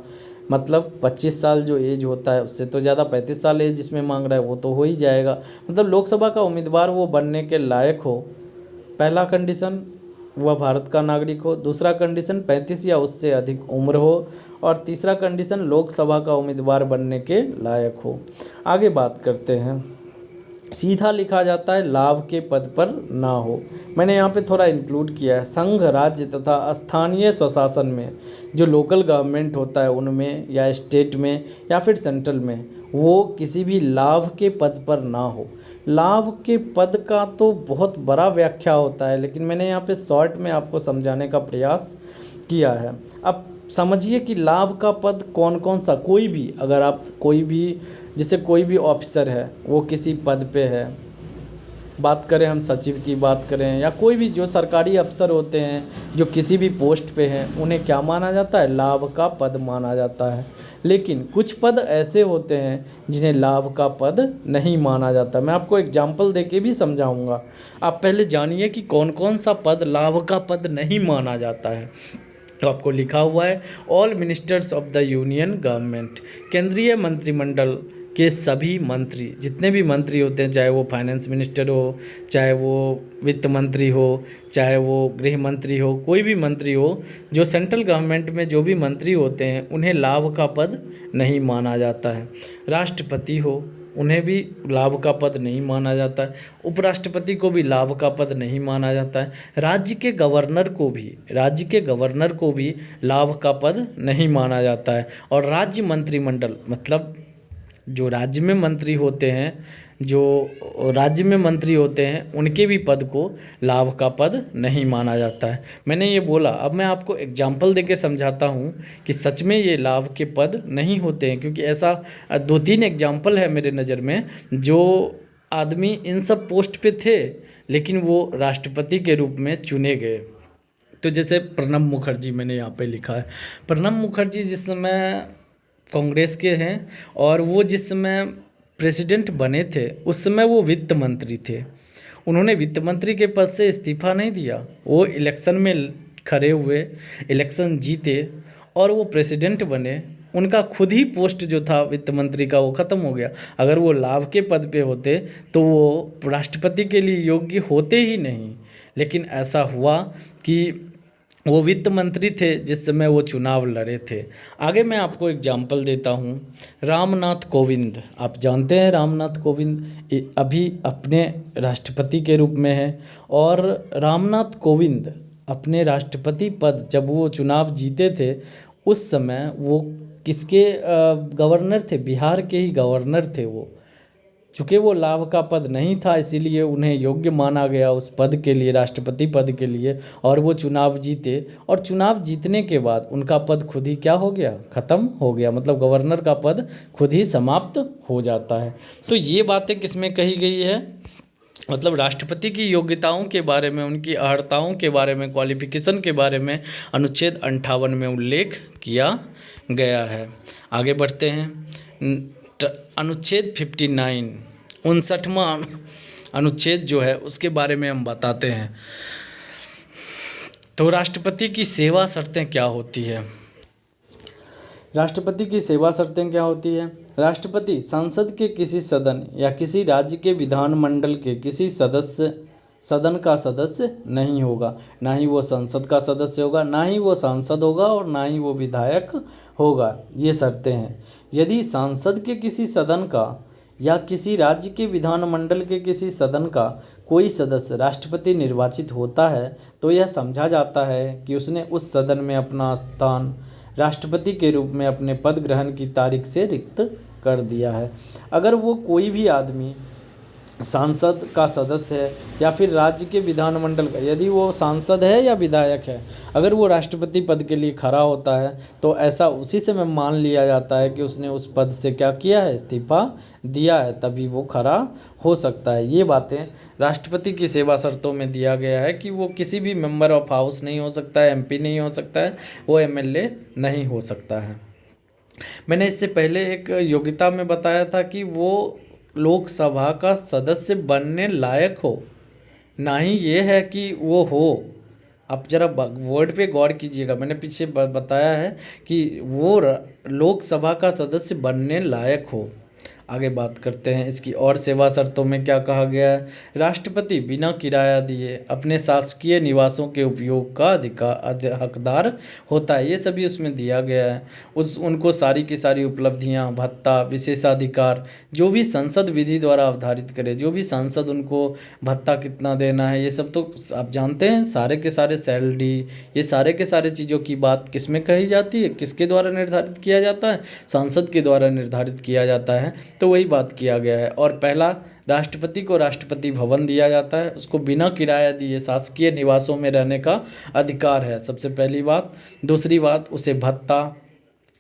मतलब 25 साल जो एज होता है उससे तो ज़्यादा 35 साल एज जिसमें मांग रहा है वो तो हो ही जाएगा। मतलब लोकसभा का उम्मीदवार वो बनने के लायक हो। पहला कंडीशन, वह भारत का नागरिक हो। दूसरा कंडीशन, 35 या उससे अधिक उम्र हो। और तीसरा कंडीशन, लोकसभा का उम्मीदवार बनने के लायक हो। आगे बात करते हैं। सीधा लिखा जाता है लाभ के पद पर ना हो। मैंने यहाँ पे थोड़ा इंक्लूड किया है। संघ, राज्य तथा स्थानीय स्वशासन में जो लोकल गवर्नमेंट होता है उनमें, या स्टेट में या फिर सेंट्रल में, वो किसी भी लाभ के पद पर ना हो। लाभ के पद का तो बहुत बड़ा व्याख्या होता है, लेकिन मैंने यहाँ पे शॉर्ट में आपको समझाने का प्रयास किया है। अब समझिए कि लाभ का पद कौन कौन सा, कोई भी, अगर आप कोई भी, जैसे कोई भी ऑफिसर है वो किसी पद पे है, बात करें हम सचिव की बात करें, या कोई भी जो सरकारी अफसर होते हैं जो किसी भी पोस्ट पे हैं, उन्हें क्या माना जाता है, लाभ का पद माना जाता है। लेकिन कुछ पद ऐसे होते हैं जिन्हें लाभ का पद नहीं माना जाता। मैं आपको एग्जाम्पल देके भी समझाऊंगा। आप पहले जानिए कि कौन कौन सा पद लाभ का पद नहीं माना जाता है। तो आपको लिखा हुआ है, all ministers of the union government, केंद्रीय मंत्रिमंडल के सभी मंत्री, जितने भी मंत्री होते हैं, चाहे वो फाइनेंस मिनिस्टर हो, चाहे वो वित्त मंत्री हो, चाहे वो गृह मंत्री हो, कोई भी मंत्री हो, जो सेंट्रल गवर्नमेंट में जो भी मंत्री होते हैं उन्हें लाभ का पद नहीं माना जाता है। राष्ट्रपति हो, उन्हें भी लाभ का पद नहीं माना जाता है। उपराष्ट्रपति को भी लाभ का पद नहीं माना जाता है। राज्य के गवर्नर को भी लाभ का पद नहीं माना जाता है। और राज्य मंत्रिमंडल, मतलब जो राज्य में मंत्री होते हैं, उनके भी पद को लाभ का पद नहीं माना जाता है। मैंने ये बोला, अब मैं आपको एग्जाम्पल देके समझाता हूँ कि सच में ये लाभ के पद नहीं होते हैं, क्योंकि ऐसा 2-3 एग्जाम्पल है मेरे नज़र में, जो आदमी इन सब पोस्ट पे थे लेकिन वो राष्ट्रपति के रूप में चुने गए। तो जैसे प्रणब मुखर्जी, मैंने यहाँ पे लिखा है, प्रणब मुखर्जी जिस समय कांग्रेस के हैं, और वो जिस समय प्रेसिडेंट बने थे उस समय वो वित्त मंत्री थे। उन्होंने वित्त मंत्री के पद से इस्तीफा नहीं दिया, वो इलेक्शन में खड़े हुए, इलेक्शन जीते और वो प्रेसिडेंट बने। उनका खुद ही पोस्ट जो था वित्त मंत्री का वो ख़त्म हो गया। अगर वो लाभ के पद पे होते तो वो राष्ट्रपति के लिए योग्य होते ही नहीं। लेकिन ऐसा हुआ कि वो वित्त मंत्री थे जिस समय वो चुनाव लड़े थे। आगे मैं आपको एग्जाम्पल देता हूँ, रामनाथ कोविंद, आप जानते हैं रामनाथ कोविंद अभी अपने राष्ट्रपति के रूप में हैं। और रामनाथ कोविंद अपने राष्ट्रपति पद, जब वो चुनाव जीते थे उस समय वो किसके गवर्नर थे, बिहार के ही गवर्नर थे वो। चूँकि वो लाभ का पद नहीं था इसीलिए उन्हें योग्य माना गया उस पद के लिए, राष्ट्रपति पद के लिए, और वो चुनाव जीते। और चुनाव जीतने के बाद उनका पद खुद ही क्या हो गया, ख़त्म हो गया, मतलब गवर्नर का पद खुद ही समाप्त हो जाता है। तो ये बातें किसमें कही गई है, मतलब राष्ट्रपति की योग्यताओं के बारे में, उनकी अर्हताओं के बारे में, क्वालिफिकेशन के बारे में अनुच्छेद 58 में उल्लेख किया गया है। आगे बढ़ते हैं। अनुच्छेद 59, 59वां अनुच्छेद जो है उसके बारे में हम बताते हैं। तो राष्ट्रपति की सेवा शर्तें क्या होती है। राष्ट्रपति की सेवा शर्तें क्या होती है। राष्ट्रपति संसद के किसी सदन या किसी राज्य के विधानमंडल के किसी सदन का सदस्य नहीं होगा, ना ही वो संसद का सदस्य होगा, ना ही वो सांसद होगा, और ना ही वो विधायक होगा। ये शर्तें हैं। यदि सांसद के किसी सदन का या किसी राज्य के विधानमंडल के किसी सदन का कोई सदस्य राष्ट्रपति निर्वाचित होता है तो यह समझा जाता है कि उसने उस सदन में अपना स्थान राष्ट्रपति के रूप में अपने पद ग्रहण की तारीख से रिक्त कर दिया है। अगर वो कोई भी आदमी सांसद का सदस्य है या फिर राज्य के विधानमंडल का, यदि वो सांसद है या विधायक है, अगर वो राष्ट्रपति पद के लिए खड़ा होता है तो ऐसा उसी से में मान लिया जाता है कि उसने उस पद से क्या किया है, इस्तीफा दिया है, तभी वो खड़ा हो सकता है। ये बातें राष्ट्रपति की सेवा शर्तों में दिया गया है कि वो किसी भी मेंबर ऑफ हाउस नहीं हो सकता है, एमपी नहीं हो सकता है, वो एमएलए नहीं हो सकता है। मैंने इससे पहले एक योग्यता में बताया था कि वो लोकसभा का सदस्य बनने लायक हो, ना ही ये है कि वो हो। आप जरा वर्ड पे गौर कीजिएगा, मैंने पीछे बताया है कि वो लोकसभा का सदस्य बनने लायक हो। आगे बात करते हैं इसकी और सेवा शर्तों में क्या कहा गया है। राष्ट्रपति बिना किराया दिए अपने शासकीय निवासों के उपयोग का हकदार होता है। ये सभी उसमें दिया गया है। उनको सारी की सारी उपलब्धियां, भत्ता, विशेषाधिकार जो भी संसद विधि द्वारा अवधारित करे, जो भी सांसद उनको भत्ता कितना देना है, ये सब तो आप जानते हैं। सारे के सारे सैलरी, ये सारे के सारे चीज़ों की बात किस में कही जाती है, किसके द्वारा निर्धारित किया जाता है, सांसद के द्वारा निर्धारित किया जाता है। तो वही बात किया गया है। और पहला राष्ट्रपति को राष्ट्रपति भवन दिया जाता है, उसको बिना किराया दिए शासकीय निवासों में रहने का अधिकार है, सबसे पहली बात। दूसरी बात, उसे भत्ता,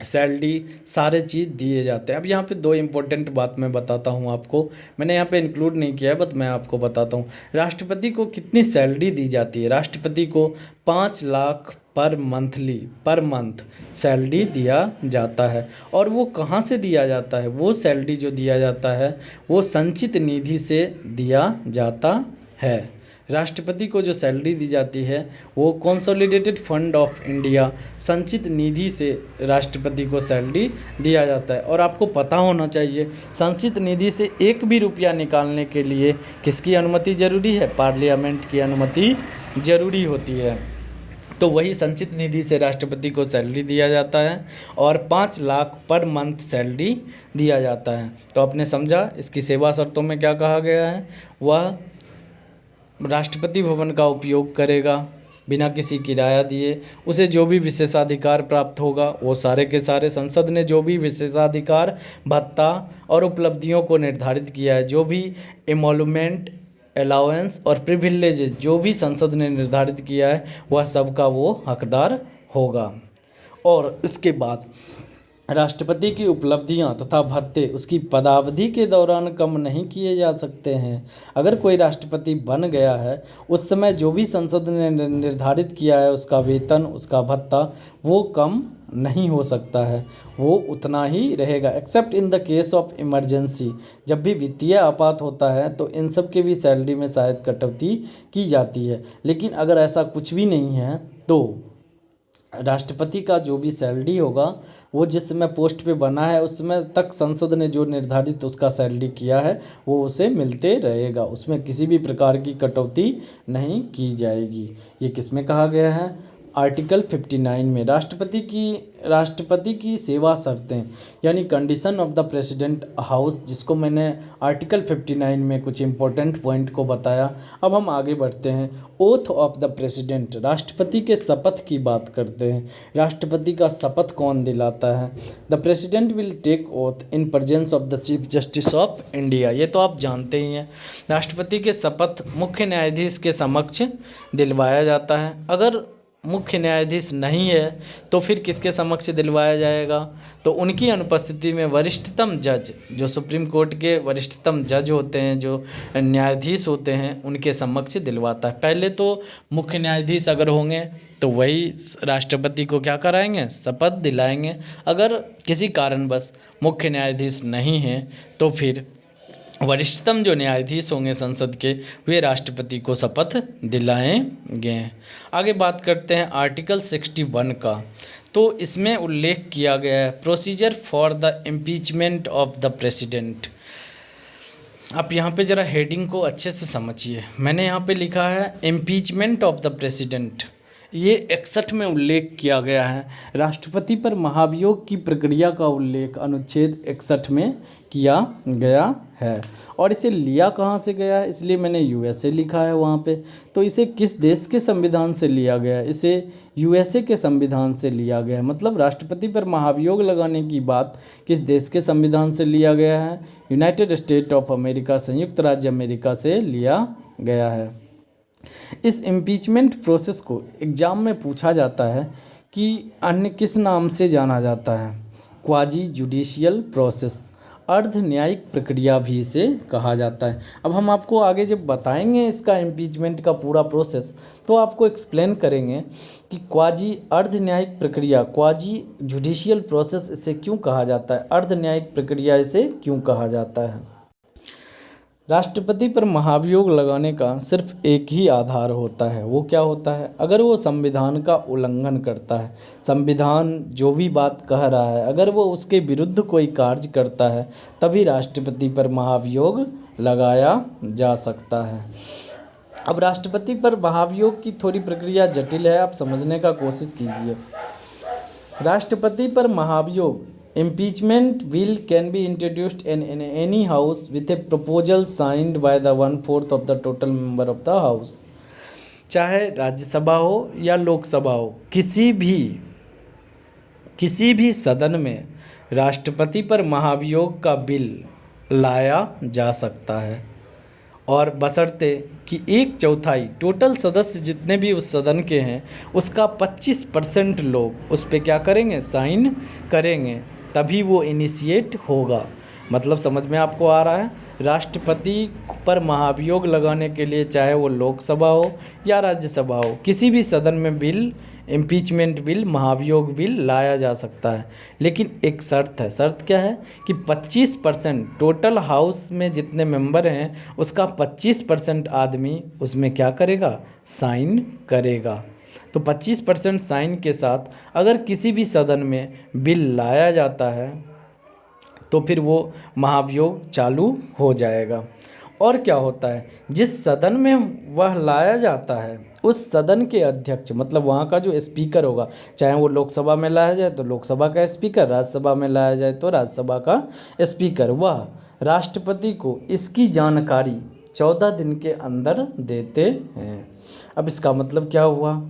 सैलरी, सारे चीज़ दिए जाते हैं। अब यहाँ पे दो इम्पोर्टेंट बात मैं बताता हूँ आपको, मैंने यहाँ पे इंक्लूड नहीं किया है, बट मैं आपको बताता हूँ। राष्ट्रपति को कितनी सैलरी दी जाती है? राष्ट्रपति को 5 लाख पर मंथ सैलरी दिया जाता है। और वो कहाँ से दिया जाता है? वो सैलरी जो दिया जाता है वो संचित निधि से दिया जाता है। राष्ट्रपति को जो सैलरी दी जाती है वो कंसोलिडेटेड फंड ऑफ इंडिया, संचित निधि से राष्ट्रपति को सैलरी दिया जाता है। और आपको पता होना चाहिए, संचित निधि से एक भी रुपया निकालने के लिए किसकी अनुमति जरूरी है? पार्लियामेंट की अनुमति जरूरी होती है। तो वही संचित निधि से राष्ट्रपति को सैलरी दिया जाता है और 5 लाख पर मंथ सैलरी दिया जाता है। तो आपने समझा इसकी सेवा शर्तों में क्या कहा गया है? वह राष्ट्रपति भवन का उपयोग करेगा बिना किसी किराया दिए, उसे जो भी विशेषाधिकार प्राप्त होगा वो सारे के सारे संसद ने जो भी विशेषाधिकार, भत्ता और उपलब्धियों को निर्धारित किया है, जो भी एमोलुमेंट, अलाउंस और प्रिविलेजेस जो भी संसद ने निर्धारित किया है वह सबका वो हकदार होगा। और इसके बाद राष्ट्रपति की उपलब्धियां तथा भत्ते उसकी पदावधि के दौरान कम नहीं किए जा सकते हैं। अगर कोई राष्ट्रपति बन गया है उस समय जो भी संसद ने निर्धारित किया है उसका वेतन, उसका भत्ता वो कम नहीं हो सकता है, वो उतना ही रहेगा, accept in the case of emergency. जब भी वित्तीय आपात होता है तो इन सब के भी सैलरी में शायद कटौती की जाती है। लेकिन अगर ऐसा कुछ भी नहीं है तो राष्ट्रपति का जो भी सैलरी होगा वो जिस समय पोस्ट पे बना है उस समय तक संसद ने जो निर्धारित उसका सैलरी किया है वो उसे मिलते रहेगा, उसमें किसी भी प्रकार की कटौती नहीं की जाएगी। ये किस में कहा गया है? आर्टिकल 59 में। राष्ट्रपति की सेवा शर्तें यानी condition of the president house, जिसको मैंने आर्टिकल 59 में कुछ इंपॉर्टेंट पॉइंट को बताया। अब हम आगे बढ़ते हैं। ओथ ऑफ द प्रेसिडेंट, राष्ट्रपति के शपथ की बात करते हैं। राष्ट्रपति का शपथ कौन दिलाता है? The president will take oath in presence of the chief justice of India. ये तो आप जानते ही हैं, राष्ट्रपति के शपथ मुख्य न्यायाधीश के समक्ष दिलवाया जाता है। अगर मुख्य न्यायाधीश नहीं है तो फिर किसके समक्ष दिलवाया जाएगा? तो उनकी अनुपस्थिति में वरिष्ठतम जज, जो सुप्रीम कोर्ट के वरिष्ठतम जज होते हैं, जो न्यायाधीश होते हैं, उनके समक्ष दिलवाता है। पहले तो मुख्य न्यायाधीश अगर होंगे तो वही राष्ट्रपति को क्या कराएंगे? शपथ दिलाएंगे। अगर किसी कारणवश मुख्य न्यायाधीश नहीं है तो फिर वरिष्ठतम जो न्यायाधीश होंगे संसद के वे राष्ट्रपति को शपथ दिलाएंगे। आगे बात करते हैं आर्टिकल 61 का। तो इसमें उल्लेख किया गया है procedure for the impeachment of the president. आप यहाँ पे ज़रा हेडिंग को अच्छे से समझिए। मैंने यहाँ पे लिखा है इम्पीचमेंट ऑफ द प्रेसिडेंट। ये 61 में उल्लेख किया गया है। राष्ट्रपति पर महाभियोग की प्रक्रिया का उल्लेख अनुच्छेद 61 में किया गया है। और इसे लिया कहाँ से गया है? इसलिए मैंने यूएसए लिखा है वहाँ पे। तो इसे किस देश के संविधान से लिया गया है? इसे यूएसए के संविधान से लिया गया है। मतलब राष्ट्रपति पर महाभियोग लगाने की बात किस देश के संविधान से लिया गया है? यूनाइटेड स्टेट ऑफ अमेरिका, संयुक्त राज्य अमेरिका से लिया गया है। इस इम्पीचमेंट प्रोसेस को एग्जाम में पूछा जाता है कि अन्य किस नाम से जाना जाता है? क्वाजी जुडिशियल प्रोसेस, अर्ध न्यायिक प्रक्रिया भी इसे कहा जाता है। अब हम आपको आगे जब बताएंगे इसका इम्पीचमेंट का पूरा प्रोसेस तो आपको एक्सप्लेन करेंगे कि क्वाजी अर्ध न्यायिक प्रक्रिया, क्वाजी जुडिशियल प्रोसेस इसे क्यों कहा जाता है, अर्ध न्यायिक प्रक्रिया इसे क्यों कहा जाता है। राष्ट्रपति पर महाभियोग लगाने का सिर्फ एक ही आधार होता है, वो क्या होता है? अगर वो संविधान का उल्लंघन करता है, संविधान जो भी बात कह रहा है अगर वो उसके विरुद्ध कोई कार्य करता है तभी राष्ट्रपति पर महाभियोग लगाया जा सकता है। अब राष्ट्रपति पर महाभियोग की थोड़ी प्रक्रिया जटिल है, आप समझने का कोशिश कीजिए। राष्ट्रपति पर महाभियोग impeachment bill can be introduced in any house with a proposal signed by the 1/4 of the total member of the house। चाहे राज्यसभा हो या लोकसभा हो, किसी भी सदन में राष्ट्रपति पर महाभियोग का बिल लाया जा सकता है। और बशर्ते कि 1/4 टोटल सदस्य जितने भी उस सदन के हैं उसका 25% लोग उस पर क्या करेंगे, साइन करेंगे, तभी वो इनिशिएट होगा। मतलब समझ में आपको आ रहा है। राष्ट्रपति पर महाभियोग लगाने के लिए चाहे वो लोकसभा हो या राज्यसभा हो, किसी भी सदन में बिल, इम्पीचमेंट बिल, महाभियोग बिल लाया जा सकता है। लेकिन एक शर्त है। शर्त क्या है कि 25% टोटल हाउस में जितने मेंबर हैं उसका 25% आदमी उसमें क्या करेगा, साइन करेगा। तो 25% साइन के साथ अगर किसी भी सदन में बिल लाया जाता है तो फिर वो महाभियोग चालू हो जाएगा। और क्या होता है, जिस सदन में वह लाया जाता है उस सदन के अध्यक्ष, मतलब वहाँ का जो स्पीकर होगा, चाहे वो लोकसभा में लाया जाए तो लोकसभा का स्पीकर, राज्यसभा में लाया जाए तो राज्यसभा का स्पीकर, वह राष्ट्रपति को इसकी जानकारी 14 दिन के अंदर देते हैं। अब इसका मतलब क्या हुआ,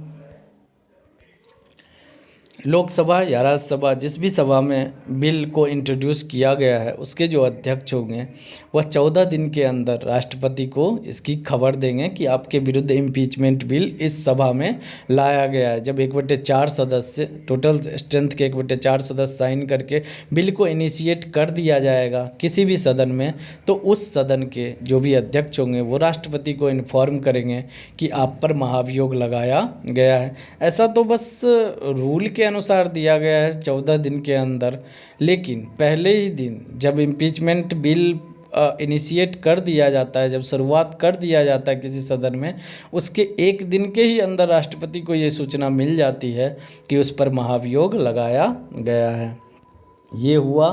लोकसभा या राज्यसभा जिस भी सभा में बिल को इंट्रोड्यूस किया गया है उसके जो अध्यक्ष होंगे वह 14 दिन के अंदर राष्ट्रपति को इसकी खबर देंगे कि आपके विरुद्ध इम्पीचमेंट बिल इस सभा में लाया गया है। जब 1/4 सदस्य, टोटल स्ट्रेंथ के 1/4 सदस्य साइन करके बिल को इनिशिएट कर दिया जाएगा किसी भी सदन में, तो उस सदन के जो भी अध्यक्ष होंगे वो राष्ट्रपति को इन्फॉर्म करेंगे कि आप पर महाभियोग लगाया गया है। ऐसा तो बस रूल के अनुसार दिया गया है 14 दिन के अंदर, लेकिन पहले ही दिन जब इम्पीचमेंट बिल इनिशिएट कर दिया जाता है, जब शुरुआत कर दिया जाता है किसी सदन में, उसके एक दिन के ही अंदर राष्ट्रपति को ये सूचना मिल जाती है कि उस पर महाभियोग लगाया गया है। ये हुआ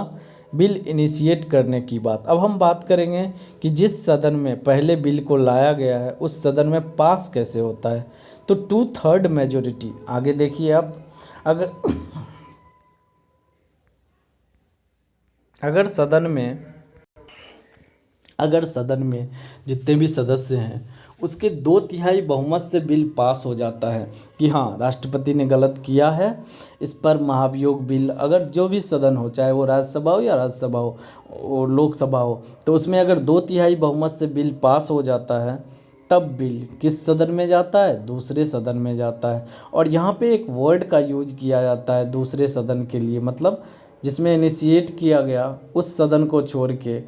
बिल इनिशिएट करने की बात। अब हम बात करेंगे कि जिस सदन में पहले बिल को लाया गया है उस सदन में पास कैसे होता है। तो 2/3 मेजोरिटी, आगे देखिए आप, अगर सदन में जितने भी सदस्य हैं उसके 2/3 बहुमत से बिल पास हो जाता है कि हाँ राष्ट्रपति ने गलत किया है, इस पर महाभियोग बिल, अगर जो भी सदन हो, चाहे वो राज्यसभा हो या राज्यसभा हो, लोकसभा हो, तो उसमें अगर 2/3 बहुमत से बिल पास हो जाता है तब बिल किस सदन में जाता है, दूसरे सदन में जाता है। और यहाँ पे एक वर्ड का यूज किया जाता है दूसरे सदन के लिए, मतलब जिसमें इनिशिएट किया गया उस सदन को छोड़ के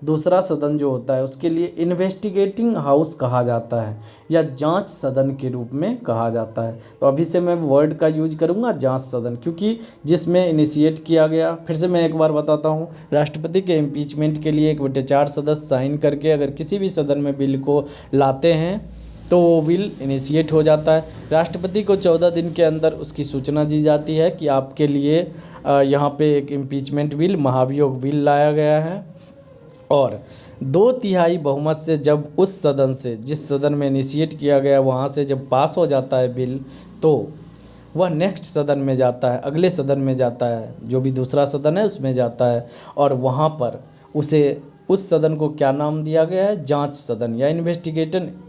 दूसरा सदन जो होता है उसके लिए इन्वेस्टिगेटिंग हाउस कहा जाता है या जांच सदन के रूप में कहा जाता है। तो अभी से मैं वर्ड का यूज करूंगा जांच सदन, क्योंकि जिसमें इनिशिएट किया गया, फिर से मैं एक बार बताता हूं, राष्ट्रपति के इम्पीचमेंट के लिए 1/4 सदस्य साइन करके अगर किसी भी सदन में बिल को लाते हैं तो वो बिल इनिशिएट हो जाता है। राष्ट्रपति को 14 दिन के अंदर उसकी सूचना दी जाती है कि आपके लिए यहाँ पे एक इम्पीचमेंट बिल, महाभियोग बिल लाया गया है। और 2/3 बहुमत से जब उस सदन से, जिस सदन में इनिशिएट किया गया वहाँ से जब पास हो जाता है बिल, तो वह नेक्स्ट सदन में जाता है, अगले सदन में जाता है, जो भी दूसरा सदन है उसमें जाता है। और वहाँ पर उसे, उस सदन को क्या नाम दिया गया है, जांच सदन या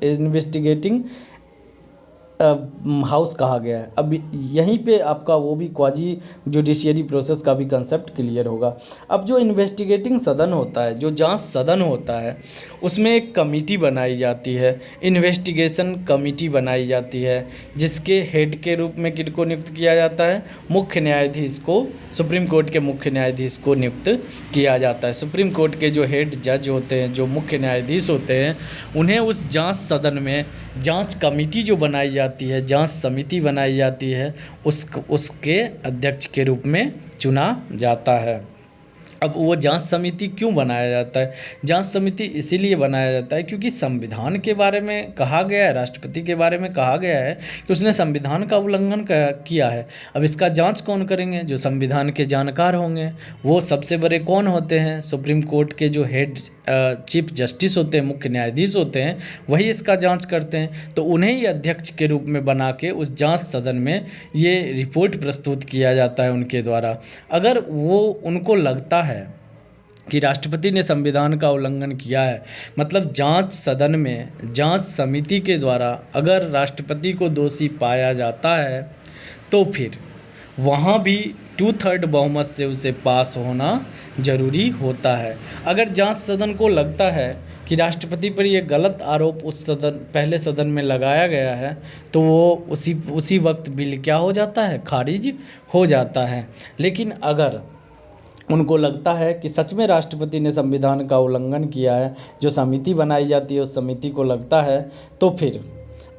इन्वेस्टिगेटिंग हाउस कहा गया है। अब यहीं पे आपका वो भी क्वाजी जुडिशियरी प्रोसेस का भी कंसेप्ट क्लियर होगा। अब जो इन्वेस्टिगेटिंग सदन होता है, जो जांच सदन होता है, उसमें एक कमेटी बनाई जाती है, इन्वेस्टिगेशन कमेटी बनाई जाती है, जिसके हेड के रूप में किनको नियुक्त किया जाता है, मुख्य न्यायाधीश को, सुप्रीम कोर्ट के मुख्य न्यायाधीश को नियुक्त किया जाता है। सुप्रीम कोर्ट के जो हेड जज होते हैं, जो मुख्य न्यायाधीश होते हैं, उन्हें उस जांच सदन में जांच कमेटी जो बनाई जाती है, जांच समिति बनाई जाती है, उसके अध्यक्ष के रूप में चुना जाता है। अब वो जांच समिति क्यों बनाया जाता है? जांच समिति इसीलिए बनाया जाता है क्योंकि संविधान के बारे में कहा गया है, राष्ट्रपति के बारे में कहा गया है कि उसने संविधान का उल्लंघन किया है। अब इसका जांच कौन करेंगे? जो संविधान के जानकार होंगे। वो सबसे बड़े कौन होते हैं? सुप्रीम कोर्ट के जो हेड चीफ जस्टिस होते हैं, मुख्य न्यायाधीश होते हैं, वही इसका जांच करते हैं। तो उन्हें ही अध्यक्ष के रूप में बना के उस जांच सदन में ये रिपोर्ट प्रस्तुत किया जाता है उनके द्वारा। अगर वो उनको लगता है कि राष्ट्रपति ने संविधान का उल्लंघन किया है, मतलब जांच सदन में जांच समिति के द्वारा अगर राष्ट्रपति को दोषी पाया जाता है तो फिर वहाँ भी 2/3 बहुमत से उसे पास होना जरूरी होता है। अगर जांच सदन को लगता है कि राष्ट्रपति पर ये गलत आरोप उस पहले सदन में लगाया गया है, तो वो उसी वक्त बिल क्या हो जाता है, खारिज हो जाता है। लेकिन अगर उनको लगता है कि सच में राष्ट्रपति ने संविधान का उल्लंघन किया है, जो समिति बनाई जाती है उस समिति को लगता है, तो फिर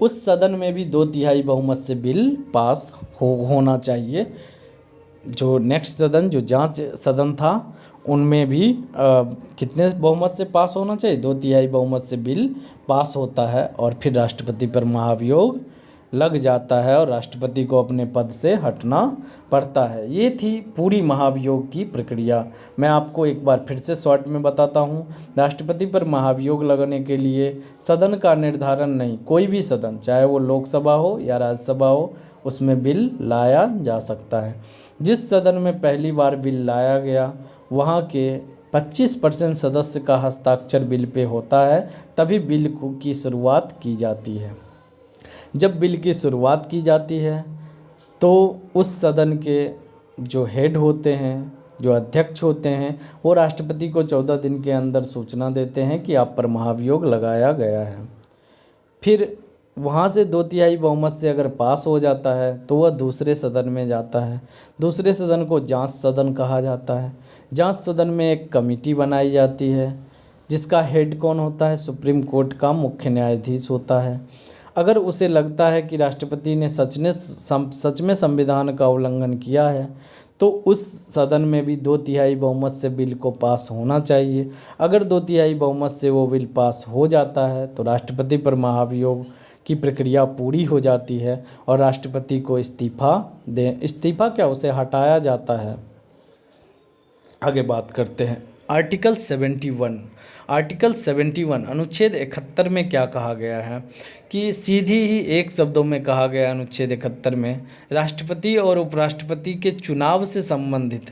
उस सदन में भी 2/3 बहुमत से बिल पास होना चाहिए। जो नेक्स्ट सदन, जो जांच सदन था, उनमें भी कितने बहुमत से पास होना चाहिए, 2/3 बहुमत से बिल पास होता है और फिर राष्ट्रपति पर महाभियोग लग जाता है और राष्ट्रपति को अपने पद से हटना पड़ता है। ये थी पूरी महाभियोग की प्रक्रिया। मैं आपको एक बार फिर से शॉर्ट में बताता हूँ। राष्ट्रपति पर महाभियोग लगने के लिए सदन का निर्धारण नहीं, कोई भी सदन, चाहे वो लोकसभा हो या राज्यसभा हो, उसमें बिल लाया जा सकता है। जिस सदन में पहली बार बिल लाया गया वहाँ के 25% सदस्य का हस्ताक्षर बिल पे होता है, तभी बिल की शुरुआत की जाती है। जब बिल की शुरुआत की जाती है तो उस सदन के जो हेड होते हैं, जो अध्यक्ष होते हैं, वो राष्ट्रपति को 14 दिन के अंदर सूचना देते हैं कि आप पर महाभियोग लगाया गया है। फिर वहाँ से 2/3 बहुमत से अगर पास हो जाता है तो वह दूसरे सदन में जाता है। दूसरे सदन को जांच सदन कहा जाता है। जांच सदन में एक कमेटी बनाई जाती है जिसका हेड कौन होता है, सुप्रीम कोर्ट का मुख्य न्यायाधीश होता है। अगर उसे लगता है कि राष्ट्रपति ने सच में संविधान का उल्लंघन किया है तो उस सदन में भी 2/3 बहुमत से बिल को पास होना चाहिए। अगर 2/3 बहुमत से वो बिल पास हो जाता है तो राष्ट्रपति पर महाभियोग की प्रक्रिया पूरी हो जाती है और राष्ट्रपति को इस्तीफा क्या, उसे हटाया जाता है। आगे बात करते हैं आर्टिकल 71 अनुच्छेद 71 में क्या कहा गया है कि सीधी ही एक शब्दों में कहा गया अनुच्छेद 71 में, राष्ट्रपति और उपराष्ट्रपति के चुनाव से संबंधित,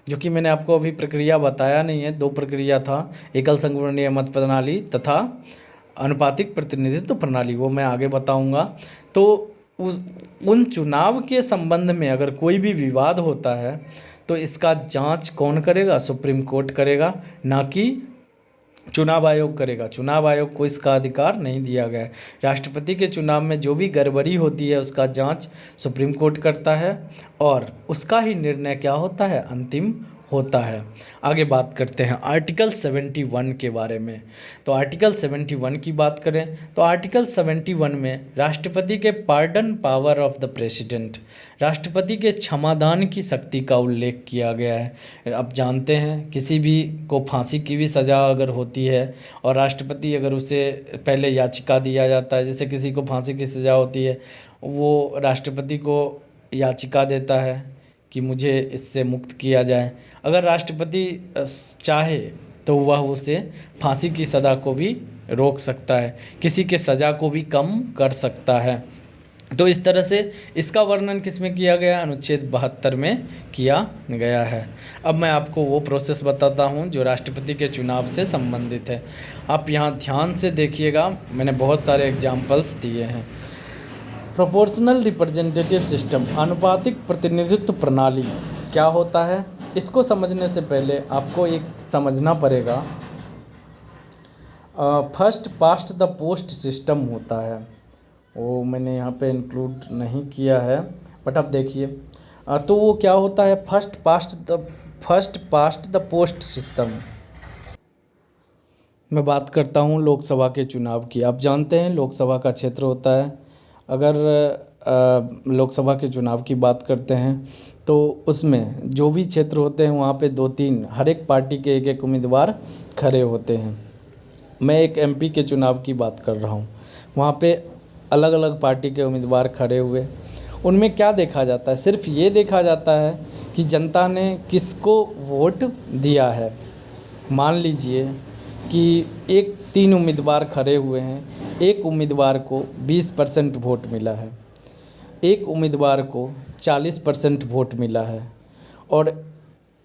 जो कि मैंने आपको अभी प्रक्रिया बताया नहीं है, 2 प्रक्रिया था, एकल संगवर्णीय मत प्रणाली तथा अनुपातिक प्रतिनिधित्व प्रणाली, वो मैं आगे बताऊंगा। तो उन चुनाव के संबंध में अगर कोई भी विवाद होता है तो इसका जांच कौन करेगा, सुप्रीम कोर्ट करेगा, ना कि चुनाव आयोग करेगा। चुनाव आयोग को इसका अधिकार नहीं दिया गया है। राष्ट्रपति के चुनाव में जो भी गड़बड़ी होती है उसका जांच सुप्रीम कोर्ट करता है और उसका ही निर्णय क्या होता है, अंतिम होता है। आगे बात करते हैं आर्टिकल 71 के बारे में। तो आर्टिकल 71 की बात करें तो आर्टिकल 71 में राष्ट्रपति के pardon power of the president, राष्ट्रपति के क्षमादान की शक्ति का उल्लेख किया गया है। अब जानते हैं किसी भी को फांसी की भी सज़ा अगर होती है और राष्ट्रपति अगर उसे पहले याचिका दिया जाता है, जैसे किसी को फांसी की सज़ा होती है, वो राष्ट्रपति को याचिका देता है कि मुझे इससे मुक्त किया जाए। अगर राष्ट्रपति चाहे तो वह उसे फांसी की सज़ा को भी रोक सकता है, किसी के सज़ा को भी कम कर सकता है। तो इस तरह से इसका वर्णन किस में किया गया, अनुच्छेद 72 में किया गया है। अब मैं आपको वो प्रोसेस बताता हूँ जो राष्ट्रपति के चुनाव से संबंधित है। आप यहाँ ध्यान से देखिएगा, मैंने बहुत सारे एग्जाम्पल्स दिए हैं। प्रोपोर्शनल रिप्रेजेंटेटिव सिस्टम, अनुपातिक प्रतिनिधित्व प्रणाली क्या होता है, इसको समझने से पहले आपको एक समझना पड़ेगा। First past the post system होता है, वो मैंने यहाँ पे इंक्लूड नहीं किया है, बट अब देखिए। तो वो क्या होता है, first past the post system. मैं बात करता हूँ लोकसभा के चुनाव की। आप जानते हैं लोकसभा का क्षेत्र होता है, अगर लोकसभा के चुनाव की बात करते हैं तो उसमें जो भी क्षेत्र होते हैं वहाँ पे 2-3 हर एक पार्टी के एक उम्मीदवार खड़े होते हैं। मैं एक एमपी के चुनाव की बात कर रहा हूँ, वहाँ पे अलग अलग पार्टी के उम्मीदवार खड़े हुए। उनमें क्या देखा जाता है, सिर्फ ये देखा जाता है कि जनता ने किसको वोट दिया है। मान लीजिए कि 3 उम्मीदवार खड़े हुए हैं, एक उम्मीदवार को 20% वोट मिला है, एक उम्मीदवार को 40% वोट मिला है और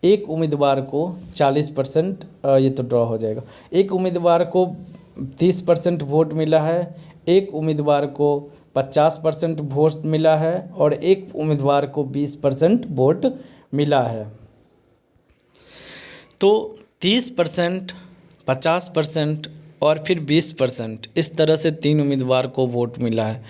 एक उम्मीदवार को 40%, ये तो ड्रॉ हो जाएगा, एक उम्मीदवार को 30% वोट मिला है, एक उम्मीदवार को 50% वोट मिला है और एक उम्मीदवार को 20% वोट मिला है। तो 30%, 50% और फिर 20%, इस तरह से 3 उम्मीदवार को वोट मिला है।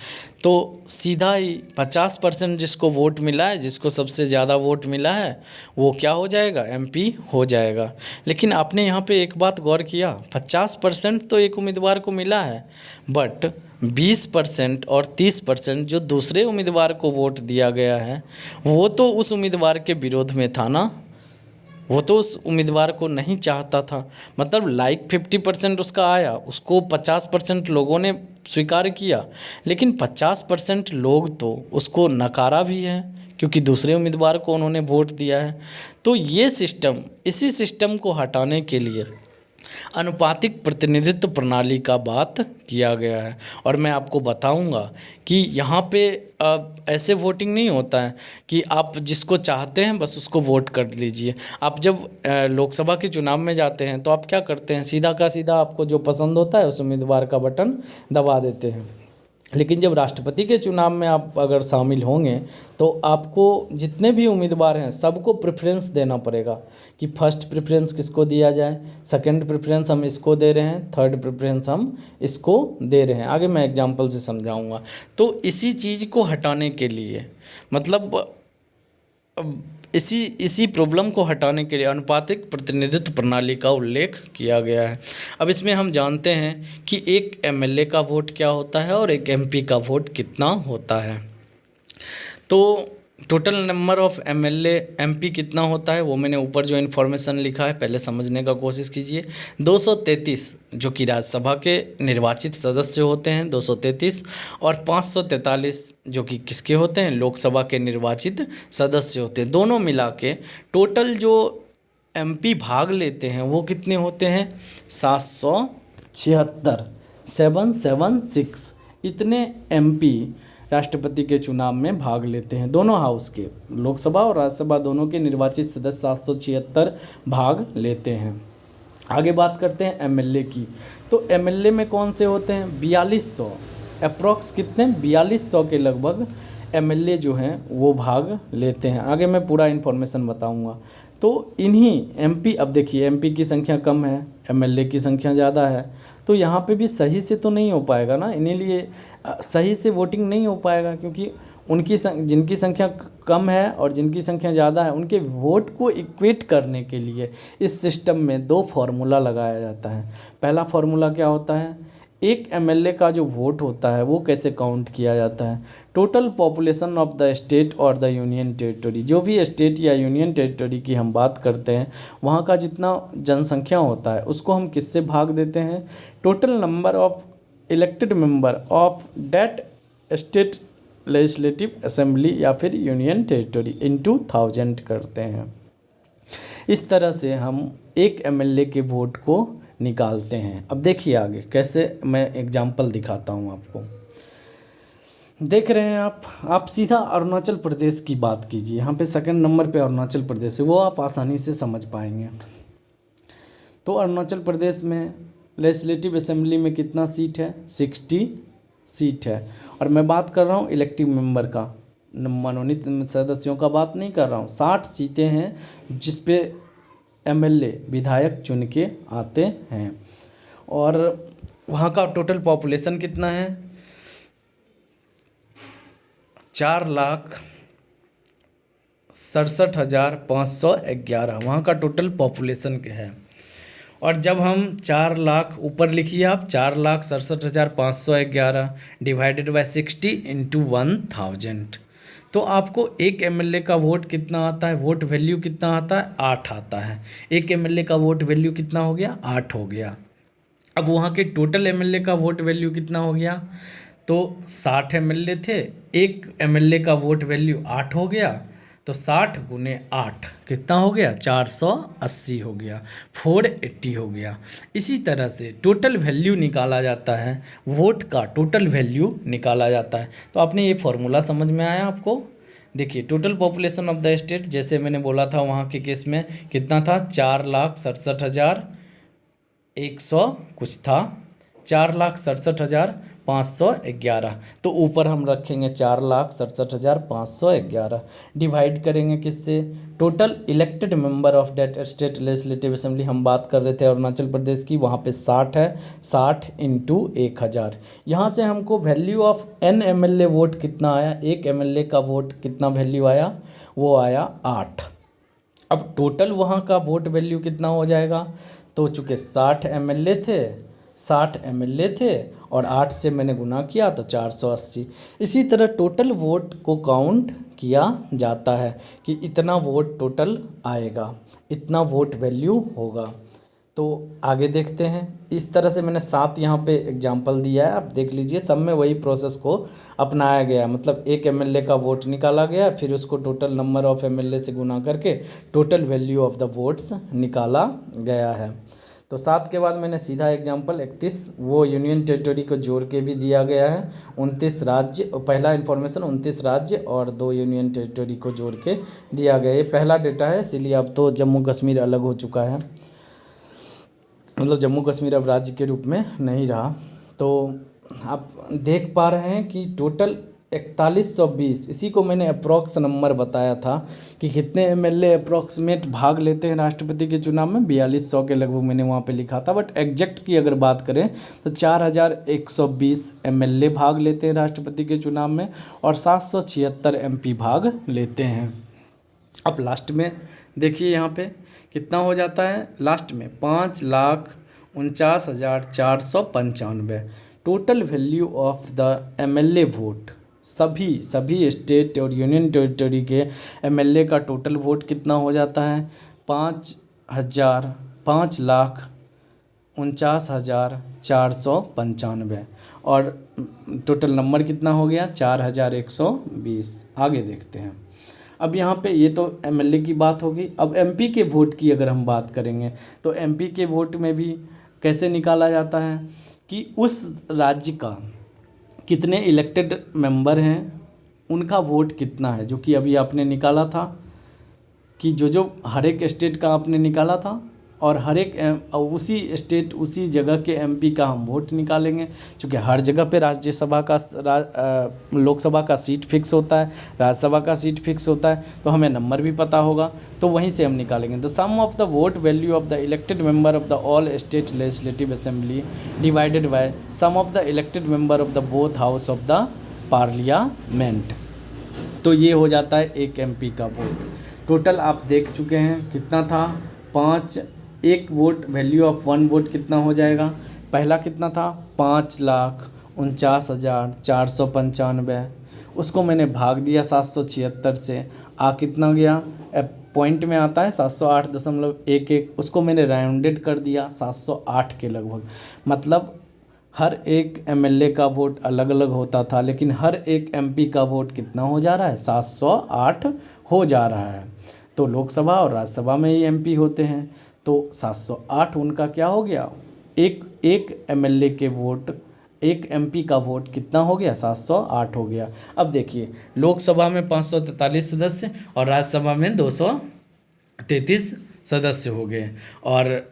तो सीधा ही 50% जिसको वोट मिला है, जिसको सबसे ज़्यादा वोट मिला है, वो क्या हो जाएगा, एमपी हो जाएगा। लेकिन आपने यहाँ पे एक बात गौर किया, 50% तो एक उम्मीदवार को मिला है, बट 20% और 30% जो दूसरे उम्मीदवार को वोट दिया गया है, वो तो उस उम्मीदवार के विरोध में था ना, वो तो उस उम्मीदवार को नहीं चाहता था। मतलब लाइक 50% उसका आया, उसको 50% लोगों ने स्वीकार किया, लेकिन 50% लोग तो उसको नकारा भी है, क्योंकि दूसरे उम्मीदवार को उन्होंने वोट दिया है। तो ये सिस्टम, इसी सिस्टम को हटाने के लिए अनुपातिक प्रतिनिधित्व प्रणाली का बात किया गया है। और मैं आपको बताऊंगा कि यहाँ पे ऐसे वोटिंग नहीं होता है कि आप जिसको चाहते हैं बस उसको वोट कर लीजिए। आप जब लोकसभा के चुनाव में जाते हैं तो आप क्या करते हैं, सीधा का सीधा आपको जो पसंद होता है उस उम्मीदवार का बटन दबा देते हैं। लेकिन जब राष्ट्रपति के चुनाव में आप अगर शामिल होंगे तो आपको जितने भी उम्मीदवार हैं सबको प्रेफरेंस देना पड़ेगा कि फर्स्ट प्रेफरेंस किसको दिया जाए, सेकंड प्रेफरेंस हम इसको दे रहे हैं, थर्ड प्रेफरेंस हम इसको दे रहे हैं। आगे मैं एग्जांपल से समझाऊंगा। तो इसी चीज़ को हटाने के लिए, मतलब इसी प्रॉब्लम को हटाने के लिए अनुपातिक प्रतिनिधित्व प्रणाली का उल्लेख किया गया है। अब इसमें हम जानते हैं कि एक एमएलए का वोट क्या होता है और एक एमपी का वोट कितना होता है। तो total number of MLA MP कितना होता है वो मैंने ऊपर जो इन्फॉर्मेशन लिखा है पहले समझने का कोशिश कीजिए। 233 जो कि राज्यसभा के निर्वाचित सदस्य होते हैं, 233, और 543 जो कि किसके होते हैं, लोकसभा के निर्वाचित सदस्य होते हैं। दोनों मिला के टोटल जो एमपी भाग लेते हैं वो कितने होते हैं, 776, 776 इतने एमपी राष्ट्रपति के चुनाव में भाग लेते हैं। दोनों हाउस के, लोकसभा और राज्यसभा दोनों के निर्वाचित सदस्य 776 भाग लेते हैं। आगे बात करते हैं एमएलए की। तो एमएलए में कौन से होते हैं, 4200, अप्रॉक्स कितने, 4200 के लगभग एमएलए जो हैं वो भाग लेते हैं। आगे मैं पूरा इन्फॉर्मेशन बताऊंगा। तो इन्हीं एमपी, अब देखिए एमपी की संख्या कम है, एमएलए की संख्या ज़्यादा है, तो यहाँ पे भी सही से तो नहीं हो पाएगा ना, इन्हीं लिए सही से वोटिंग नहीं हो पाएगा, क्योंकि जिनकी संख्या कम है और जिनकी संख्या ज़्यादा है उनके वोट को इक्वेट करने के लिए इस सिस्टम में 2 फार्मूला लगाया जाता है। पहला फार्मूला क्या होता है, एक एमएलए का जो वोट होता है वो कैसे काउंट किया जाता है, total population of the state और द यूनियन टेरिटरी। जो भी स्टेट या यूनियन टेरिटरी की हम बात करते हैं वहाँ का जितना जनसंख्या होता है उसको हम किससे भाग देते हैं, total number of elected member of that state legislative assembly या फिर यूनियन टेरिटरी इनटू 1000 करते हैं। इस तरह से हम एक एमएलए के वोट को निकालते हैं। अब देखिए आगे कैसे, मैं एग्जाम्पल दिखाता हूँ आपको। देख रहे हैं आप सीधा अरुणाचल प्रदेश की बात कीजिए। यहाँ पे सेकंड नंबर पे अरुणाचल प्रदेश है, वो आप आसानी से समझ पाएंगे। तो अरुणाचल प्रदेश में लेजिस्लेटिव असेंबली में कितना सीट है, 60 सीट है। और मैं बात कर रहा हूँ इलेक्टिव मेंबर का, मनोनीत सदस्यों का बात नहीं कर रहा हूँ। 60 सीटें हैं जिस पे एमएलए विधायक चुन के आते हैं। और वहाँ का टोटल पॉपुलेशन कितना है, 4,67,511 वहाँ का टोटल पॉपुलेशन के है। और जब हम 4 लाख, ऊपर लिखिए आप, 4,67,511 डिवाइडेड बाय 60 इंटू 1000, तो आपको एक एमएलए का वोट कितना आता है, वोट वैल्यू कितना आता है, 8 आता है। एक एमएलए का वोट वैल्यू कितना हो गया, 8 हो गया। अब वहाँ के टोटल एमएलए का वोट वैल्यू कितना हो गया, तो 60 एमएलए थे, एक एमएलए का वोट वैल्यू 8 हो गया, तो 60 गुने 8 कितना हो गया, 480 हो गया, 480 हो गया। इसी तरह से टोटल वैल्यू निकाला जाता है, वोट का टोटल वैल्यू निकाला जाता है। तो आपने ये फॉर्मूला समझ में आया आपको। देखिए total population of the state, जैसे मैंने बोला था वहाँ के केस में कितना था, 4,67,100 कुछ था, 4,67,511। तो ऊपर हम रखेंगे 4,67,511, डिवाइड करेंगे किससे, total elected member of that state legislative assembly हम बात कर रहे थे अरुणाचल प्रदेश की, वहाँ पे 60 है, 60 इंटू 1,000। यहाँ से हमको value of N MLA vote कितना आया, एक एमएलए का वोट कितना वैल्यू आया, वो आया 8। अब टोटल वहाँ का वोट वैल्यू कितना हो जाएगा, तो चूँकि 60 एमएलए थे, 60 एमएलए थे और 8 से मैंने गुना किया तो 480। इसी तरह टोटल वोट को काउंट किया जाता है कि इतना वोट टोटल आएगा, इतना वोट वैल्यू होगा। तो आगे देखते हैं। इस तरह से मैंने 7 यहाँ पे एग्जाम्पल दिया है, आप देख लीजिए, सब में वही प्रोसेस को अपनाया गया है। मतलब एक एमएलए का वोट निकाला गया, फिर उसको टोटल नंबर ऑफ एमएलए से गुना करके total value of the votes निकाला गया है। तो 7 के बाद मैंने सीधा एग्जाम्पल 31, वो यूनियन टेरिटरी को जोड़ के भी दिया गया है। 29 राज्य, पहला इन्फॉर्मेशन 29 राज्य और 2 यूनियन टेरिटरी को जोड़ के दिया गया। ये पहला डेटा है, इसीलिए अब तो जम्मू कश्मीर अलग हो चुका है, मतलब जम्मू कश्मीर अब राज्य के रूप में नहीं रहा। तो आप देख पा रहे हैं कि टोटल 4120, इसी को मैंने अप्रॉक्स नंबर बताया था कि कितने एमएलए अप्रॉक्सीमेट भाग लेते हैं राष्ट्रपति के चुनाव में, 4200 के लगभग मैंने वहाँ पे लिखा था। बट एग्जैक्ट की अगर बात करें तो 4120 एमएलए भाग लेते हैं राष्ट्रपति के चुनाव में और 776 एमपी भाग लेते हैं। अब लास्ट में देखिए यहाँ पे कितना हो जाता है, लास्ट में 5,49,495 total value of the MLA vote. सभी स्टेट और यूनियन टेरिटरी के एमएलए का टोटल वोट कितना हो जाता है, 5,49,495 और टोटल नंबर कितना हो गया, 4,120। आगे देखते हैं। अब यहाँ पे ये तो एमएलए की बात होगी। अब एमपी के वोट की अगर हम बात करेंगे तो एमपी के वोट में भी कैसे निकाला जाता है कि उस राज्य का कितने इलेक्टेड मेंबर हैं, उनका वोट कितना है, जो कि अभी आपने निकाला था कि जो हर एक स्टेट का आपने निकाला था और हर एक उसी स्टेट उसी जगह के एमपी का हम वोट निकालेंगे। क्योंकि हर जगह पे राज्यसभा का लोकसभा का सीट फिक्स होता है, राज्यसभा का सीट फिक्स होता है, तो हमें नंबर भी पता होगा, तो वहीं से हम निकालेंगे। The sum of the vote value of the elected member of the all state legislative assembly divided by sum of the elected member of the both house of the parliament. तो ये हो जाता है एक एमपी का vote. Total आप देख चुके हैं कितना था, 5, एक वोट वैल्यू ऑफ 1 वोट कितना हो जाएगा, पहला कितना था 5,49,495, उसको मैंने भाग दिया 776 से, कितना गया, पॉइंट में आता है 708.11, उसको मैंने राउंडेड कर दिया 708 के लगभग। मतलब हर एक एमएलए का वोट अलग अलग होता था, लेकिन हर एक एमपी का वोट कितना हो जा रहा है, 708 हो जा रहा है। तो लोकसभा और राज्यसभा में ही एमपी होते हैं, तो 708 उनका क्या हो गया, एक एमएलए के वोट, एक एमपी का वोट कितना हो गया, 708 हो गया। अब देखिए लोकसभा में 543 सदस्य और राज्यसभा में 233 सदस्य हो गए और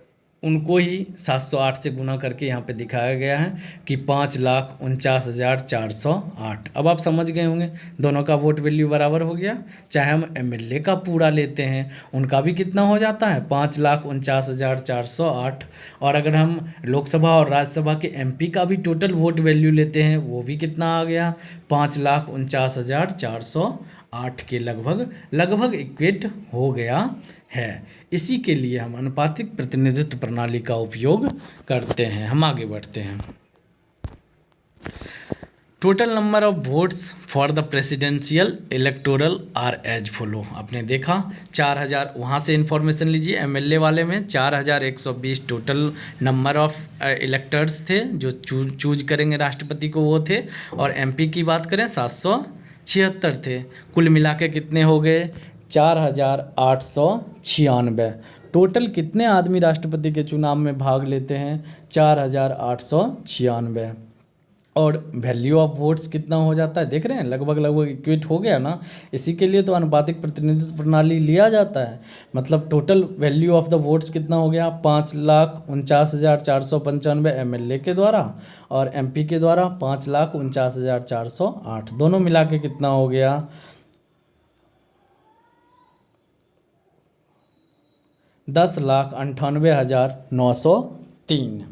उनको ही 708 से गुना करके यहाँ पे दिखाया गया है कि 5,49,408। अब आप समझ गए होंगे दोनों का वोट वैल्यू बराबर हो गया। चाहे हम एमएलए का पूरा लेते हैं उनका भी कितना हो जाता है, 5,49,408, और अगर हम लोकसभा और राज्यसभा के एमपी का भी टोटल वोट वैल्यू लेते हैं वो भी कितना आ गया, 5,49,408 के लगभग इक्वेट हो गया है। इसी के लिए हम अनुपातिक प्रतिनिधित्व प्रणाली का उपयोग करते हैं। हम आगे बढ़ते हैं। Total number of votes for the presidential electoral are as follow. आपने देखा 4,000, वहाँ से इन्फॉर्मेशन लीजिए। एमएलए वाले में 4,120 टोटल नंबर ऑफ इलेक्टर्स थे जो चूज करेंगे राष्ट्रपति को, वो थे। और एमपी की बात करें 776 थे। कुल मिला के कितने हो गए, 4,896। टोटल कितने आदमी राष्ट्रपति के चुनाव में भाग लेते हैं, 4,896। और वैल्यू ऑफ वोट्स कितना हो जाता है, देख रहे हैं, लगभग लगभग इक्वेट हो गया ना। इसी के लिए तो अनुपातिक प्रतिनिधित्व प्रणाली लिया जाता है। मतलब total value of the votes कितना हो गया, 5,49,495 एमएलए के द्वारा और एमपी के द्वारा 5,49,408, दोनों मिला के कितना हो गया, 10,98,903।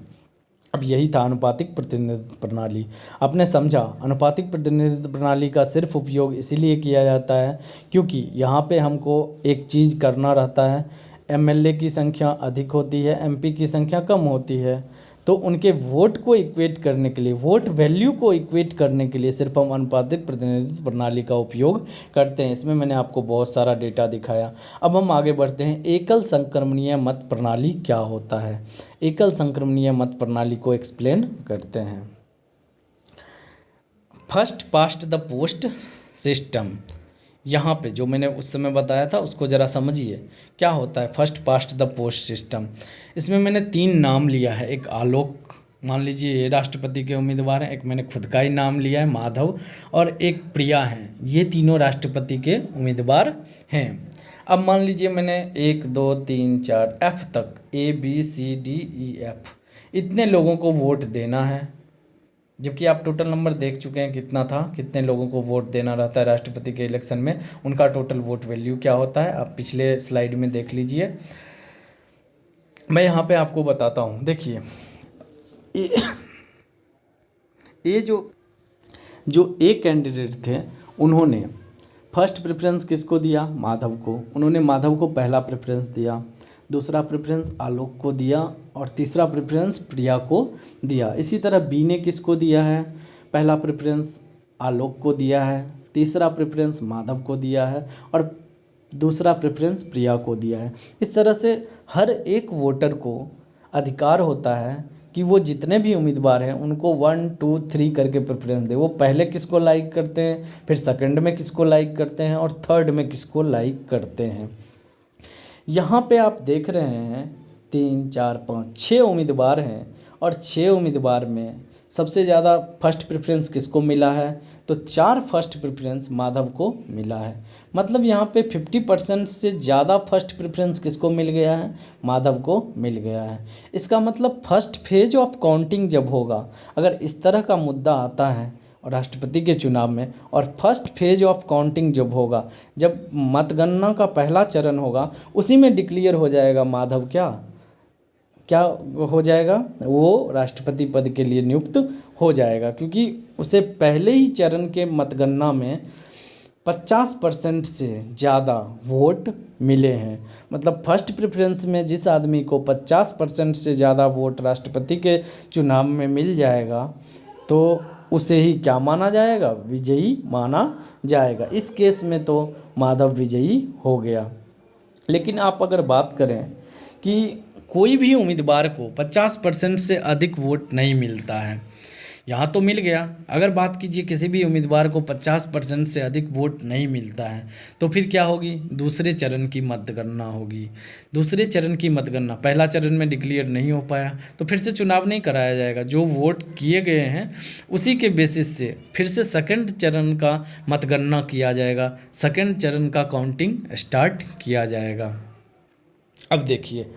अब यही था अनुपातिक प्रतिनिधित्व प्रणाली। आपने समझा, अनुपातिक प्रतिनिधित्व प्रणाली का सिर्फ उपयोग इसीलिए किया जाता है क्योंकि यहाँ पे हमको एक चीज़ करना रहता है, एमएलए की संख्या अधिक होती है, एमपी की संख्या कम होती है, तो उनके वोट को इक्वेट करने के लिए, वोट वैल्यू को इक्वेट करने के लिए सिर्फ हम अनुपातिक प्रतिनिधित्व प्रणाली का उपयोग करते हैं। इसमें मैंने आपको बहुत सारा डेटा दिखाया। अब हम आगे बढ़ते हैं, एकल संक्रमणीय मत प्रणाली क्या होता है। एकल संक्रमणीय मत प्रणाली को एक्सप्लेन करते हैं। First past the post system, यहाँ पे जो मैंने उस समय बताया था उसको ज़रा समझिए क्या होता है first past the post system. इसमें मैंने 3 नाम लिया है, एक आलोक, मान लीजिए ये राष्ट्रपति के उम्मीदवार हैं, एक मैंने खुद का ही नाम लिया है माधव, और एक प्रिया हैं। ये तीनों राष्ट्रपति के उम्मीदवार हैं। अब मान लीजिए मैंने 1 2 3 4 एफ तक, ABCDEF इतने लोगों को वोट देना है, जबकि आप टोटल नंबर देख चुके हैं कितना था, कितने लोगों को वोट देना रहता है राष्ट्रपति के इलेक्शन में, उनका टोटल वोट वैल्यू क्या होता है, आप पिछले स्लाइड में देख लीजिए। मैं यहाँ पे आपको बताता हूँ, देखिए ये जो एक कैंडिडेट थे, उन्होंने फर्स्ट प्रेफरेंस किसको दिया, माधव को। उन्होंने माधव को पहला प्रेफरेंस दिया, दूसरा प्रेफरेंस आलोक को दिया और तीसरा प्रेफरेंस प्रिया को दिया। इसी तरह बी ने किसको दिया है, पहला प्रेफरेंस आलोक को दिया है, तीसरा प्रेफरेंस माधव को दिया है और दूसरा प्रेफरेंस प्रिया को दिया है। इस तरह से हर एक वोटर को अधिकार होता है कि वो जितने भी उम्मीदवार हैं उनको 1 2 3 करके प्रेफरेंस दे। वो पहले किसको लाइक करते हैं, फिर सेकंड में किसको लाइक करते हैं और थर्ड में किसको लाइक करते हैं। यहाँ पे आप देख रहे हैं 3 4 5 6 उम्मीदवार हैं और 6 उम्मीदवार में सबसे ज़्यादा फर्स्ट प्रेफरेंस किसको मिला है, तो 4 फर्स्ट प्रेफरेंस माधव को मिला है। मतलब यहाँ पे 50% से ज़्यादा फर्स्ट प्रेफरेंस किसको मिल गया है, माधव को मिल गया है। इसका मतलब फर्स्ट फेज ऑफ काउंटिंग जब होगा, अगर इस तरह का मुद्दा आता है और राष्ट्रपति के चुनाव में, और फर्स्ट फेज ऑफ काउंटिंग जब होगा, जब मतगणना का पहला चरण होगा, उसी में डिक्लेयर हो जाएगा माधव क्या हो जाएगा, वो राष्ट्रपति पद के लिए नियुक्त हो जाएगा, क्योंकि उसे पहले ही चरण के मतगणना में 50% से ज़्यादा वोट मिले हैं। मतलब फर्स्ट प्रेफरेंस में जिस आदमी को 50% से ज़्यादा वोट राष्ट्रपति के चुनाव में मिल जाएगा, तो उसे ही क्या माना जाएगा, विजयी माना जाएगा। इस केस में तो माधव विजयी हो गया। लेकिन आप अगर बात करें कि कोई भी उम्मीदवार को 50% से अधिक वोट नहीं मिलता है, यहाँ तो मिल गया। अगर बात कीजिए किसी भी उम्मीदवार को 50% से अधिक वोट नहीं मिलता है, तो फिर क्या होगी, दूसरे चरण की मतगणना होगी। दूसरे चरण की मतगणना, पहला चरण में डिक्लेयर नहीं हो पाया तो फिर से चुनाव नहीं कराया जाएगा। जो वोट किए गए हैं उसी के बेसिस से फिर से सेकंड चरण का मतगणना किया जाएगा, सेकंड चरण का काउंटिंग स्टार्ट किया जाएगा। अब देखिए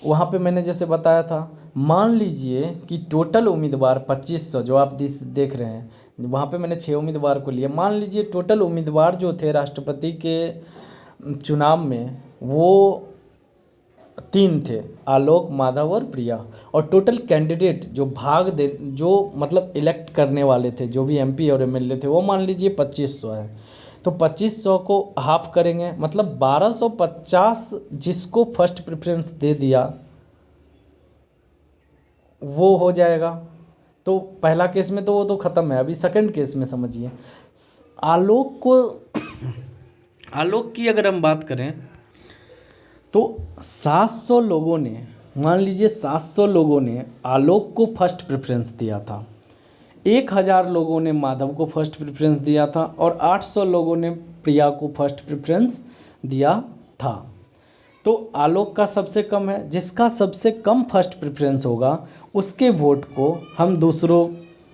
वहाँ पे मैंने जैसे बताया था, मान लीजिए कि टोटल उम्मीदवार 2500 जो आप देख रहे हैं, वहाँ पे मैंने 6 उम्मीदवार को लिया। मान लीजिए टोटल उम्मीदवार जो थे राष्ट्रपति के चुनाव में वो 3 थे, आलोक, माधव और प्रिया। और टोटल कैंडिडेट जो मतलब इलेक्ट करने वाले थे, जो भी एमपी और एमएलए थे, वो मान लीजिए 2500 है। तो 2500 को हाफ करेंगे, मतलब 1250 जिसको फर्स्ट प्रेफरेंस दे दिया वो हो जाएगा। तो पहला केस में तो वो तो ख़त्म है। अभी सेकंड केस में समझिए, आलोक की अगर हम बात करें तो 700 लोगों ने, मान लीजिए 700 लोगों ने आलोक को फर्स्ट प्रेफरेंस दिया था, 1000 लोगों ने माधव को फर्स्ट प्रेफरेंस दिया था और 800 लोगों ने प्रिया को फर्स्ट प्रेफरेंस दिया था। तो आलोक का सबसे कम है, जिसका सबसे कम फर्स्ट प्रेफरेंस होगा उसके वोट को हम दूसरों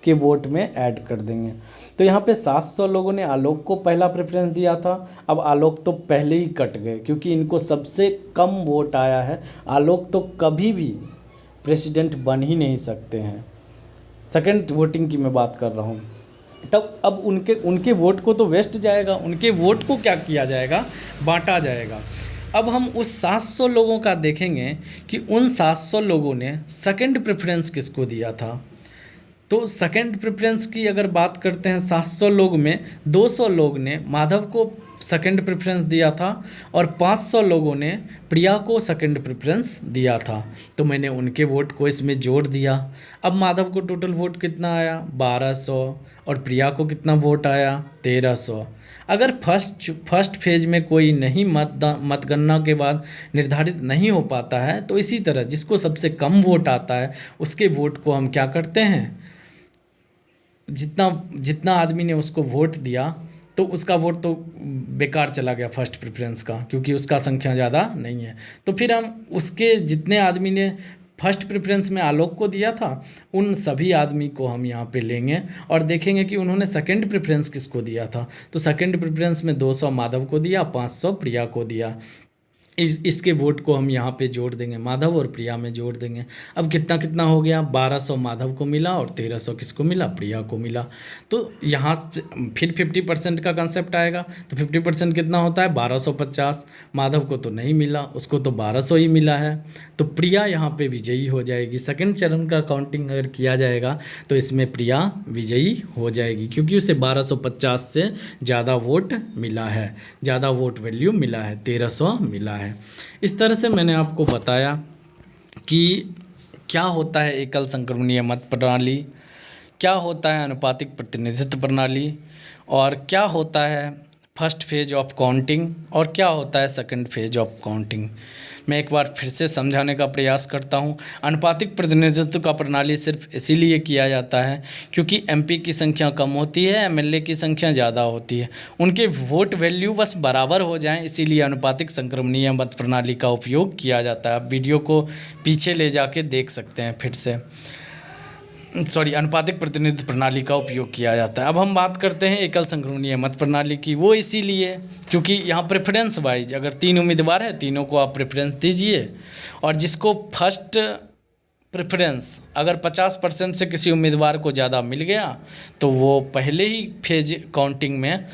के वोट में ऐड कर देंगे। तो यहाँ पे 700 लोगों ने आलोक को पहला प्रेफरेंस दिया था। अब आलोक तो पहले ही कट गए क्योंकि इनको सबसे कम वोट आया है। आलोक तो कभी भी प्रेसिडेंट बन ही नहीं सकते हैं। सेकंड वोटिंग की मैं बात कर रहा हूँ। तब अब उनके वोट को तो वेस्ट जाएगा, उनके वोट को क्या किया जाएगा, बांटा जाएगा। अब हम उस 700 लोगों का देखेंगे कि उन 700 लोगों ने सेकंड प्रेफरेंस किसको दिया था। तो सेकंड प्रेफरेंस की अगर बात करते हैं, 700 लोग में 200 लोग ने माधव को सेकंड प्रेफरेंस दिया था और 500 लोगों ने प्रिया को सेकंड प्रेफरेंस दिया था। तो मैंने उनके वोट को इसमें जोड़ दिया। अब माधव को टोटल वोट कितना आया, 1200, और प्रिया को कितना वोट आया, 1300। अगर फर्स्ट फेज में कोई नहीं मतगणना के बाद निर्धारित नहीं हो पाता है तो इसी तरह जिसको सबसे कम वोट आता है उसके वोट को हम क्या करते हैं, जितना आदमी ने उसको वोट दिया तो उसका वोट तो बेकार चला गया फर्स्ट प्रेफरेंस का, क्योंकि उसका संख्या ज़्यादा नहीं है। तो फिर हम उसके जितने आदमी ने फर्स्ट प्रेफरेंस में आलोक को दिया था उन सभी आदमी को हम यहाँ पे लेंगे और देखेंगे कि उन्होंने सेकंड प्रेफरेंस किसको दिया था। तो सेकंड प्रेफरेंस में 200 माधव को दिया, 500 प्रिया को दिया। इसके वोट को हम यहाँ पे जोड़ देंगे, माधव और प्रिया में जोड़ देंगे। अब कितना कितना हो गया, 1200 माधव को मिला और 1300 किसको मिला, प्रिया को मिला। तो यहाँ फिर 50% का कंसेप्ट आएगा। तो 50% कितना होता है, 1250। माधव को तो नहीं मिला, उसको तो 1200 ही मिला है। तो प्रिया यहाँ पे विजयी हो जाएगी। सेकंड चरण का काउंटिंग अगर किया जाएगा तो इसमें प्रिया विजयी हो जाएगी, क्योंकि उसे 1250 से ज़्यादा वोट मिला है, ज़्यादा वोट वैल्यू मिला है, 1300 मिला है। इस तरह से मैंने आपको बताया कि क्या होता है एकल संक्रमणीय मत प्रणाली, क्या होता है अनुपातिक प्रतिनिधित्व प्रणाली, और क्या होता है फर्स्ट फेज ऑफ काउंटिंग, और क्या होता है सेकंड फेज ऑफ काउंटिंग। मैं एक बार फिर से समझाने का प्रयास करता हूं। अनुपातिक प्रतिनिधित्व का प्रणाली सिर्फ इसीलिए किया जाता है क्योंकि एमपी की संख्या कम होती है, एमएलए की संख्या ज़्यादा होती है, उनके वोट वैल्यू बस बराबर हो जाएं, इसीलिए अनुपातिक संक्रमणीय मत प्रणाली का उपयोग किया जाता है। आप वीडियो को पीछे ले जाके देख सकते हैं फिर से। अनुपातिक प्रतिनिधित्व प्रणाली का उपयोग किया जाता है। अब हम बात करते हैं एकल संक्रमणीय मत प्रणाली की। वो इसीलिए क्योंकि यहाँ प्रेफरेंस वाइज अगर 3 उम्मीदवार है, तीनों को आप प्रेफरेंस दीजिए, और जिसको फर्स्ट प्रेफरेंस अगर 50% से किसी उम्मीदवार को ज़्यादा मिल गया तो वो पहले ही फेज काउंटिंग में,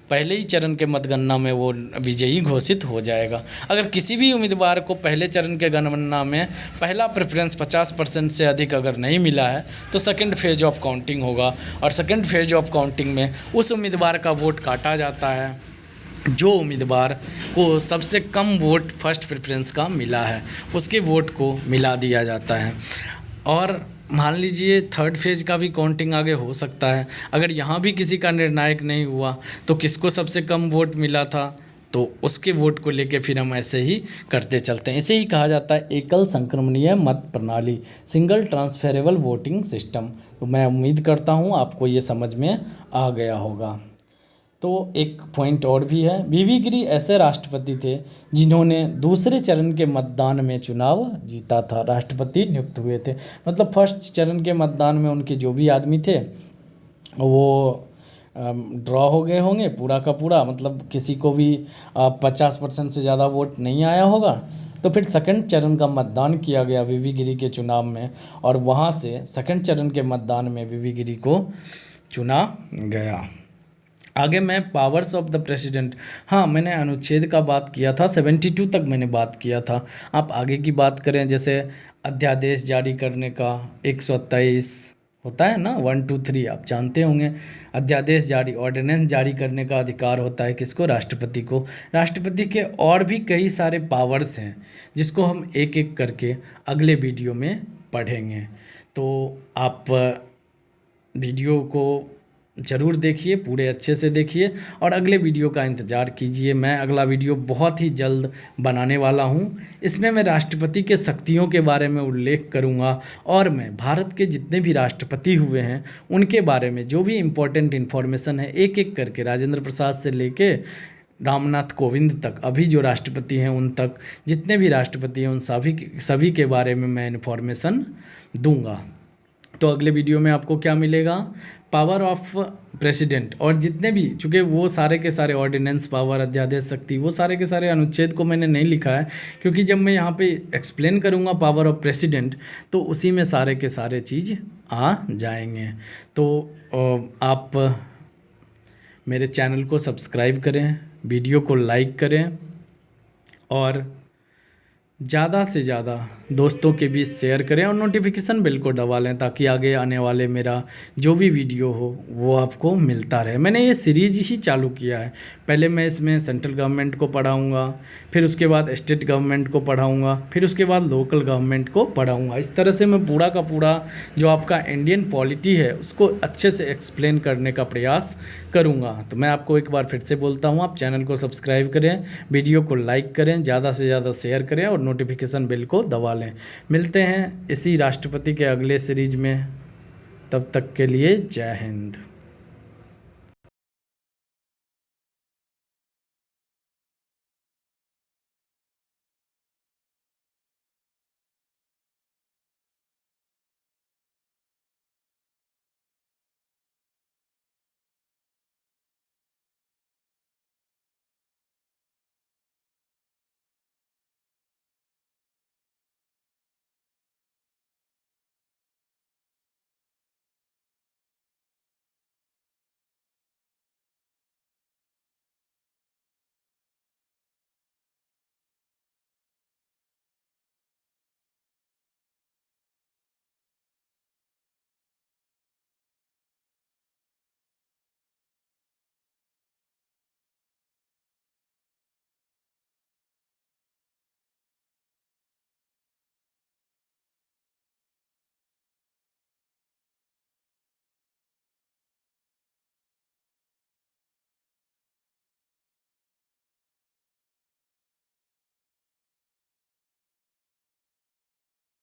पहले ही चरण के मतगणना में वो विजयी घोषित हो जाएगा। अगर किसी भी उम्मीदवार को पहले चरण के गणना में पहला प्रेफरेंस 50% से अधिक अगर नहीं मिला है तो सेकंड फेज ऑफ काउंटिंग होगा, और सेकंड फेज ऑफ काउंटिंग में उस उम्मीदवार का वोट काटा जाता है जो उम्मीदवार को सबसे कम वोट फर्स्ट प्रेफरेंस का मिला है, उसके वोट को मिला दिया जाता है। और मान लीजिए थर्ड फेज का भी काउंटिंग आगे हो सकता है। अगर यहाँ भी किसी का निर्णायक नहीं हुआ तो किसको सबसे कम वोट मिला था तो उसके वोट को लेके फिर हम ऐसे ही करते चलते हैं। इसे ही कहा जाता है एकल संक्रमणीय मत प्रणाली, सिंगल ट्रांसफरेबल वोटिंग सिस्टम। तो मैं उम्मीद करता हूँ आपको ये समझ में आ गया होगा। तो एक पॉइंट और भी है, वीवी गिरी ऐसे राष्ट्रपति थे जिन्होंने दूसरे चरण के मतदान में चुनाव जीता था, राष्ट्रपति नियुक्त हुए थे। मतलब फर्स्ट चरण के मतदान में उनके जो भी आदमी थे वो ड्रॉ हो गए होंगे पूरा का पूरा, मतलब किसी को भी 50% से ज़्यादा वोट नहीं आया होगा। तो फिर सेकंड चरण का मतदान किया गया वीवी गिरी के चुनाव में, और वहाँ से सेकंड चरण के मतदान में वीवी गिरी को चुना गया। आगे मैं पावर्स ऑफ द प्रेसिडेंट, हाँ मैंने अनुच्छेद का बात किया था, 72 तक मैंने बात किया था। आप आगे की बात करें जैसे अध्यादेश जारी करने का 123 होता है ना, 1 2 3 आप जानते होंगे। अध्यादेश जारी, ऑर्डिनेंस जारी करने का अधिकार होता है किसको, राष्ट्रपति को। राष्ट्रपति के और भी कई सारे पावर्स हैं जिसको हम एक एक करके अगले वीडियो में पढ़ेंगे। तो आप वीडियो को ज़रूर देखिए, पूरे अच्छे से देखिए और अगले वीडियो का इंतज़ार कीजिए। मैं अगला वीडियो बहुत ही जल्द बनाने वाला हूं। इसमें मैं राष्ट्रपति के शक्तियों के बारे में उल्लेख करूंगा और मैं भारत के जितने भी राष्ट्रपति हुए हैं उनके बारे में जो भी इम्पोर्टेंट इन्फॉर्मेशन है एक एक करके, राजेंद्र प्रसाद से लेके रामनाथ कोविंद तक, अभी जो राष्ट्रपति हैं उन तक, जितने भी राष्ट्रपति हैं उन सभी के बारे में मैं इन्फॉर्मेशन दूंगा। तो अगले वीडियो में आपको क्या मिलेगा, पावर ऑफ प्रेसिडेंट, और जितने भी, चूँकि वो सारे के सारे ऑर्डिनेंस पावर, अध्यादेश शक्ति, वो सारे के सारे अनुच्छेद को मैंने नहीं लिखा है, क्योंकि जब मैं यहाँ पे एक्सप्लेन करूँगा पावर ऑफ प्रेसिडेंट तो उसी में सारे के सारे चीज़ आ जाएंगे। तो आप मेरे चैनल को सब्सक्राइब करें, वीडियो को लाइक करें और ज़्यादा से ज़्यादा दोस्तों के बीच शेयर करें और नोटिफिकेशन बेल को दबा लें, ताकि आगे आने वाले मेरा जो भी वीडियो हो वो आपको मिलता रहे। मैंने ये सीरीज ही चालू किया है, पहले मैं इसमें सेंट्रल गवर्नमेंट को पढ़ाऊँगा, फिर उसके बाद स्टेट गवर्नमेंट को पढ़ाऊँगा, फिर उसके बाद लोकल गवर्नमेंट को पढ़ाऊँगा। इस तरह से मैं पूरा का पूरा जो आपका इंडियन पॉलिटी है उसको अच्छे से एक्सप्लेन करने का प्रयास करूँगा। तो मैं आपको एक बार फिर से बोलता हूँ, आप चैनल को सब्सक्राइब करें, वीडियो को लाइक करें, ज़्यादा से ज़्यादा शेयर करें और नोटिफिकेशन बेल को दबा लें। मिलते हैं इसी राष्ट्रपति के अगले सीरीज में, तब तक के लिए जय हिंद।